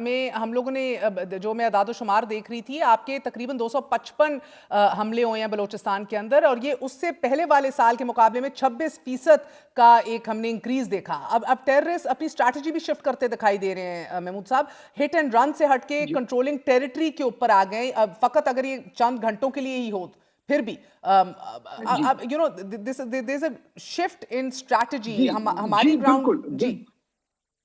Speaker 2: में हम लोगों ने जो मैं अदाद-ओ-शुमार देख रही थी, आपके तकरीबन 255 हमले हुए हैं बलोचिस्तान के अंदर, और ये उससे पहले वाले साल के मुकाबले में 26% का एक हमने इंक्रीज देखा। अब टेररिस्ट अपनी स्ट्रैटेजी भी शिफ्ट करते दिखाई दे रहे हैं महमूद साहब। हिट एंड रन से हटके कंट्रोलिंग टेरिटरी के ऊपर आ गए। फकत अगर ये चंद घंटों के लिए ही हो फिर भी you know there is a shift in strategy हमारी ग्राउंड। जी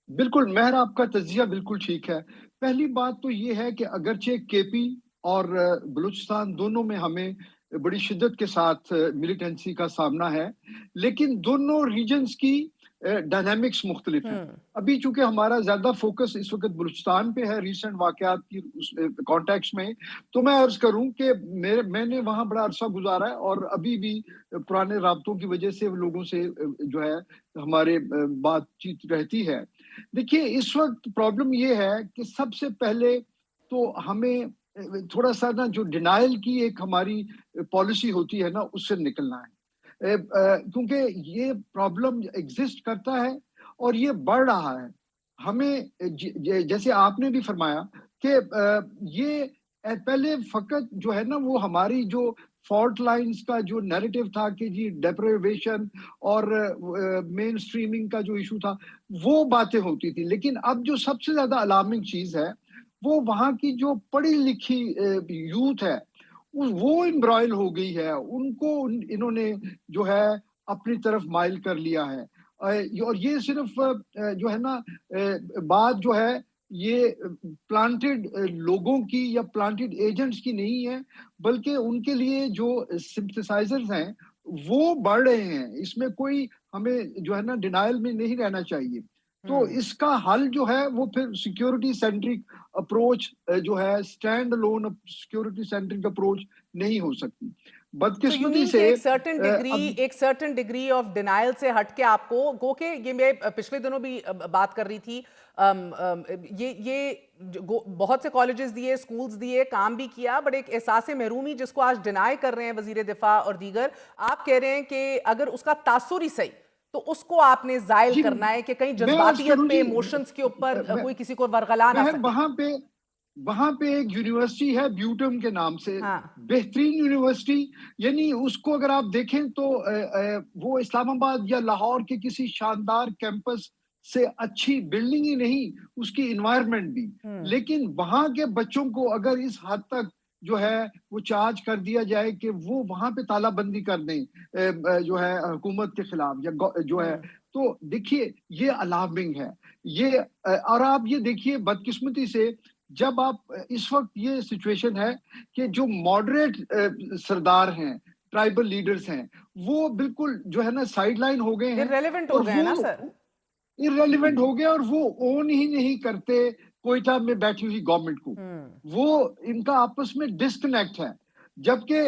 Speaker 3: बिल्कुल महर, आपका तज्जिया बिल्कुल ठीक है। पहली बात तो ये है कि अगरचे केपी और बलूचिस्तान दोनों में हमें बड़ी शिद्दत के साथ मिलिटेंसी का सामना है, लेकिन दोनों रीजन्स की डायनामिक्स मुख्तलिफ हैं। अभी चूंकि हमारा ज्यादा फोकस इस वक्त बलूचिस्तान पे है रिसेंट वाकयात की कॉन्टेक्स्ट में, तो मैं अर्ज करूं कि मैंने वहां बड़ा अरसा गुजारा है और अभी भी पुराने राब्तों की वजह से लोगों से जो है हमारे बातचीत रहती है। देखिए, इस वक्त प्रॉब्लम ये है कि सबसे पहले तो हमें थोड़ा सा ना जो डिनाइल की एक हमारी पॉलिसी होती है ना, उससे निकलना है, क्योंकि ये प्रॉब्लम एग्जिस्ट करता है और ये बढ़ रहा है। हमें जैसे आपने भी फरमाया कि ये पहले फकत जो है ना, वो हमारी जो फॉल्ट लाइंस का जो नैरेटिव था कि जी डेप्रिवेशन और मेन स्ट्रीमिंग का जो इशू था, वो बातें होती थी। लेकिन अब जो सबसे ज्यादा अलार्मिंग चीज है वो वहाँ की जो पढ़ी लिखी यूथ है, وہ امبرائل ہو گئی ہے، ان کو انہوں نے جو ہے اپنی طرف مائل کر لیا ہے. اور یہ صرف جو ہے نا بات جو ہے یہ پلانٹڈ لوگوں کی یا پلانٹڈ ایجنٹس کی نہیں ہے، بلکہ ان کے لیے جو سمپتھسائزرز ہیں وہ بڑھ رہے ہیں. اس میں کوئی ہمیں جو ہے نا ڈینائل میں نہیں رہنا چاہیے. تو اس کا حل جو ہے وہ پھر سیکیورٹی سینٹرک اپروچ جو ہے stand alone security centric approach نہیں ہو سکتی. بدقسمتی سے
Speaker 2: ایک سرٹن ڈگری آف ڈینائل سے ہٹ کے آپ کو گو کہ یہ میں پچھلے دنوں بھی بات کر رہی تھی، یہ بہت سے کالجز دیے، سکولز دیے، کام بھی کیا، بٹ ایک احساس محرومی جس کو آج ڈینائی کر رہے ہیں وزیر دفاع اور دیگر، آپ کہہ رہے ہیں کہ اگر اس کا تاثر ہی صحیح تو اس کو آپ نے زائل کرنا ہے کہ کہیں جذباتیت پہ ایموشنز کے اوپر کوئی کسی کو ورغلا نہ سکے.
Speaker 3: وہاں پہ ایک یونیورسٹی ہے بیوٹم کے نام سے، بہترین یونیورسٹی، یعنی اس کو اگر آپ دیکھیں تو وہ اسلام آباد یا لاہور کے کسی شاندار کیمپس سے اچھی بلڈنگ ہی نہیں، اس کی انوائرمنٹ بھی. لیکن وہاں کے بچوں کو اگر اس حد تک جو ہے وہ چارج کر دیا جائے کہ وہ وہاں پہ تالہ بندی کر دیں جو ہے حکومت کے خلاف یا جو ہے، تو دیکھیے یہ الارمنگ ہے یہ. اور آپ یہ دیکھیے بدقسمتی سے جب آپ اس وقت یہ سچویشن ہے کہ جو ماڈریٹ سردار ہیں، ٹرائبل لیڈرز ہیں، وہ بالکل جو ہے نا سائیڈ لائن ہو گئے ہیں،
Speaker 2: irrelevant ہو گئے ہیں نا سر،
Speaker 3: irrelevant ہو گئے، اور وہ اون ہی نہیں کرتے کوئٹہ میں بیٹھی ہوئی گورنمنٹ کو. وہ ان کا آپس میں ڈسکنیکٹ ہے. جبکہ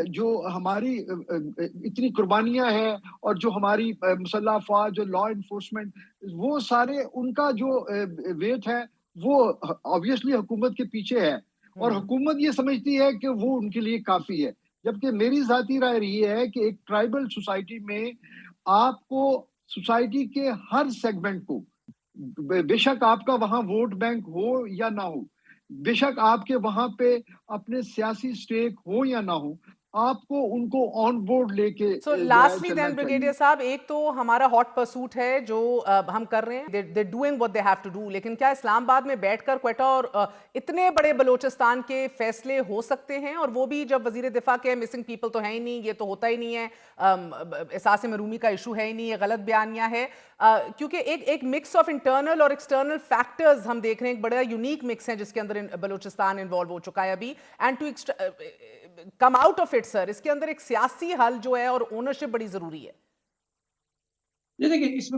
Speaker 3: جو ہماری اتنی قربانیاں ہیں اور جو ہماری مسلح افواج، جو لا انفورسمنٹ، وہ سارے ان کا جو ویٹ ہے وہ obviously حکومت کے پیچھے ہے، اور حکومت یہ سمجھتی ہے کہ وہ ان کے لیے کافی ہے. جبکہ میری ذاتی رائے یہ ہے کہ ایک ٹرائبل سوسائٹی میں آپ کو سوسائٹی کے ہر سیگمنٹ کو، بے شک آپ کا وہاں ووٹ بینک ہو یا نہ ہو، بے شک آپ کے وہاں پہ اپنے سیاسی سٹیک ہو یا نہ ہو، آپ کو ان کو آن بورڈ لے کے
Speaker 2: لاسٹلی دین بریگیڈیئر صاحب، ایک تو ہمارا ہاٹ پرسوٹ ہے جو ہم کر رہے ہیں، they're doing what they have to do، لیکن کیا اسلام آباد میں بیٹھ کر کوئٹہ اور اتنے بڑے بلوچستان کے فیصلے ہو سکتے ہیں؟ اور وہ بھی جب وزیر دفاع کے مسنگ پیپل تو ہیں ہی نہیں، یہ تو ہوتا ہی نہیں ہے، احساس محرومی کا ایشو ہے ہی نہیں، یہ غلط بیانیہ ہے، کیونکہ ایک مکس آف انٹرنل اور ایکسٹرنل فیکٹرز ہم دیکھ رہے ہیں، ایک بڑا یونیک مکس ہے جس کے اندر بلوچستان انوالو ہو چکا ہے ابھی. And to come out of it sir, اس کے اندر ایک سیاسی حل جو ہے اور اونرشپ بڑی ضروری ہے.
Speaker 11: یہ دیکھیں اس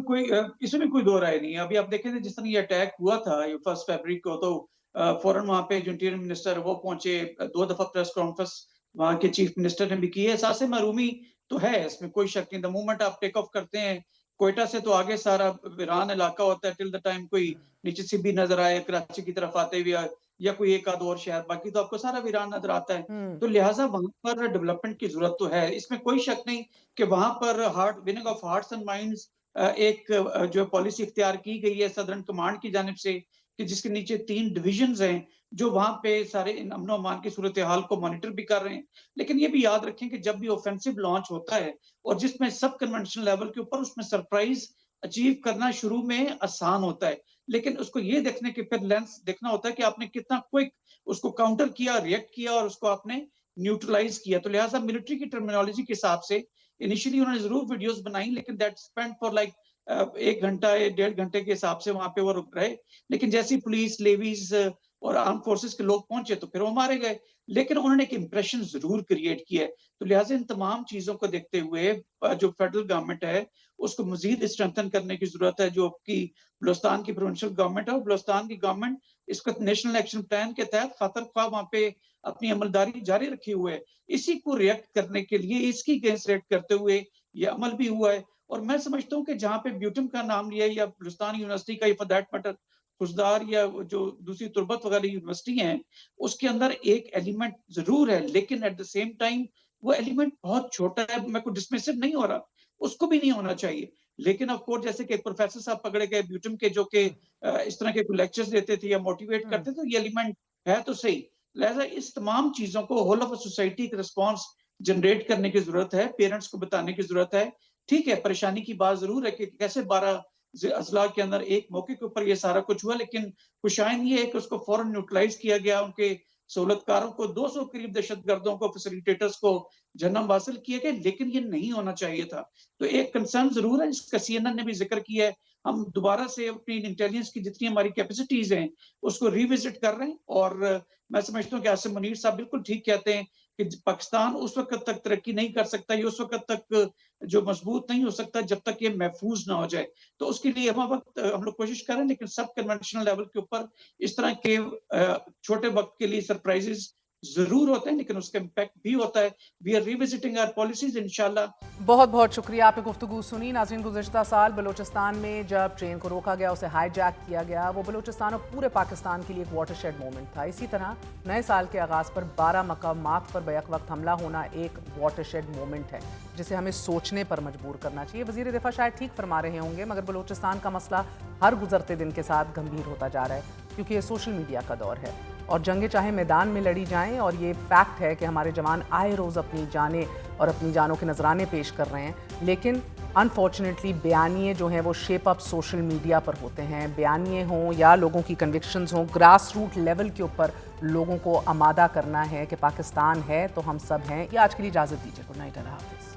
Speaker 11: میں کوئی دو رائے نہیں ہے. ابھی آپ دیکھیں جس طرح یہ اٹیک ہوا تھا 1 فروری کو، تو فوراً وہاں پہ جو انٹیریئر منسٹر وہ پہنچے، 2 دفعہ پریس کانفرنس وہاں کے چیف منسٹر نے بھی کی ہے. احساس محرومی تو ہے، اس میں کوئی شک نہیں. دا مومنٹ آپ ٹیک آف کرتے ہیں کوئٹہ سے تو آگے سارا ویران علاقہ ہوتا ہے ٹل دا ٹائم کوئی نیچے سے بھی نظر آئے کراچی کی طرف آتے ہوئے یا کوئی ایک آدھ اور شہر، باقی تو آپ کو سارا ویران نظر آتا ہے. تو لہٰذا وہاں پر ڈیولپمنٹ کی ضرورت تو ہے، اس میں کوئی شک نہیں کہ وہاں پر winning of hearts and minds ایک جو پالیسی اختیار کی گئی ہے صدرن کمانڈ کی جانب سے، کہ جس کے نیچے 3 ڈویژنز ہیں جو وہاں پہ سارے امن و امان کی صورتحال کو مانیٹر بھی کر رہے ہیں. لیکن یہ بھی یاد رکھیں کہ جب بھی اوفینسو لانچ ہوتا ہے اور جس میں سب کنونشنل لیول کے اوپر، اس میں سرپرائز اچیو کرنا شروع میں آسان ہوتا ہے، لیکن اس کو یہ دیکھنے کے پھر لینس دیکھنا ہوتا ہے کہ آپ نے کتنا کوئک اس کو کاؤنٹر کیا، ریئیکٹ کیا اور اس کو آپ نے نیوٹرلائز کیا. تو لہٰذا ملٹری کی ٹرمینالوجی کے حساب سے انیشلی انہوں نے ضرور ویڈیوز بنائی، لیکن دیٹ اسپینڈ فار لائک 1 گھنٹہ 1.5 گھنٹے کے حساب سے وہاں پہ وہ رک رہے. لیکن جیسی پولیس، لیویز اور آرم فورسز کے لوگ پہنچے تو پھر وہ مارے گئے، لیکن انہوں نے ایک امپریشن ضرور کریٹ کیا ہے. تو لہٰذا ان تمام چیزوں کو دیکھتے ہوئے جو فیڈرل گورنمنٹ ہے اس کو مزید اسٹرینتھن کرنے کی ضرورت ہے. جو کی بلوچستان کی پروونشل گورنمنٹ ہے، اور بلوچستان کی گورنمنٹ اس کو نیشنل ایکشن پلان کے تحت خاطر خواہ وہاں پہ اپنی عملداری جاری رکھی ہوئے ہے. اسی کو ریئیکٹ کرنے کے لیے، اس کی اگینسٹ ریئیکٹ کرتے ہوئے یہ عمل بھی ہوا ہے. اور میں سمجھتا ہوں کہ جہاں پہ بیوٹم کا نام لیا یا بلوچستان یونیورسٹی کا، فار دیٹ میٹر خوزدار یا جو دوسری تربت وغیرہ یونیورسٹی ہیں، اس کے اندر ایک ایلیمنٹ ضرور ہے، لیکن ایٹ دا سیم ٹائم وہ ایلیمنٹ بہت چھوٹا ہے. میں کوئی ڈسمسو نہیں ہو رہا، اس کو بھی نہیں ہونا چاہیے. لیکن آف کورس جیسے کہ پروفیسر صاحب پکڑے گئے بیوٹم کے، جو کہ اس طرح کے لیکچرز دیتے تھے یا موٹیویٹ کرتے تھے، یہ ایلیمنٹ ہے تو صحیح. لہٰذا اس تمام چیزوں کو ہول آف سوسائٹی کا رسپانس جنریٹ کرنے کی ضرورت ہے، پیرنٹس کو بتانے کی ضرورت ہے. ٹھیک ہے پریشانی کی بات ضرور ہے کہ کیسے 12 اضلاع کے اندر ایک موقع کے اوپر یہ سارا کچھ ہوا، لیکن خوشائن یہ ہے کہ اس کو فوراً نیوٹرلائز کیا گیا. ان کے सहूलतकारों को 200 करीब दहशतगर्दों को, फैसिलिटेटर्स को जन्म हासिल किए गए, लेकिन ये नहीं होना चाहिए था। तो एक कंसर्न जरूर है, जिसका CNN ने भी जिक्र किया है। हम दोबारा से अपनी इंटेलिजेंस की जितनी हमारी कैपेसिटीज हैं उसको रिविजिट कर रहे हैं, और मैं समझता हूँ कि आसिम मुनीर साहब बिल्कुल ठीक कहते हैं कि पाकिस्तान उस वक्त तक तरक्की नहीं कर सकता, ये उस वक्त तक जो मजबूत नहीं हो सकता जब तक ये महफूज ना हो जाए। तो उसके लिए हम लोग कोशिश कर रहे हैं, लेकिन सब कन्वेंशनल लेवल के ऊपर इस तरह के छोटे वक्त के लिए सरप्राइजेस जरूर होते हैं, लेकिन उसका इम्पैक्ट भी होता है। We are revisiting our policies इंशाल्लाह।
Speaker 2: बहुत बहुत शुक्रिया, आपने गुफ्तगू सुनी। नाज़रीन, गुज़िश्ता साल बलूचिस्तान में जब ट्रेन को रोका गया, उसे हाईजैक किया गया, वो बलूचिस्तान और पूरे पाकिस्तान के लिए एक वाटरशेड मोमेंट था। इसी तरह नए साल के आगाज़ पर 12 मकामात पर बैक वक्त हमला होना एक वाटरशेड मोमेंट है जिसे हमें सोचने पर मजबूर करना चाहिए। वज़ीर दिफा शायद ठीक फरमा रहे होंगे, मगर बलूचिस्तान का मसला हर गुजरते दिन के साथ गंभीर होता जा रहा है, क्योंकि ये सोशल मीडिया का दौर है और जंगें चाहे मैदान में लड़ी जाएं, और ये फैक्ट है कि हमारे जवान आए रोज़ अपनी जानें और अपनी जानों के नजराने पेश कर रहे हैं, लेकिन अनफॉर्चुनेटली बयानिए जो हैं वो शेप अप सोशल मीडिया पर होते हैं। बयानिए हों या लोगों की कन्विक्शंस हों, ग्रास रूट लेवल के ऊपर लोगों को आमादा करना है कि पाकिस्तान है तो हम सब हैं। ये आज के लिए इजाज़त दीजिए। गुड नाइट, अल्लाह हाफ़िज़।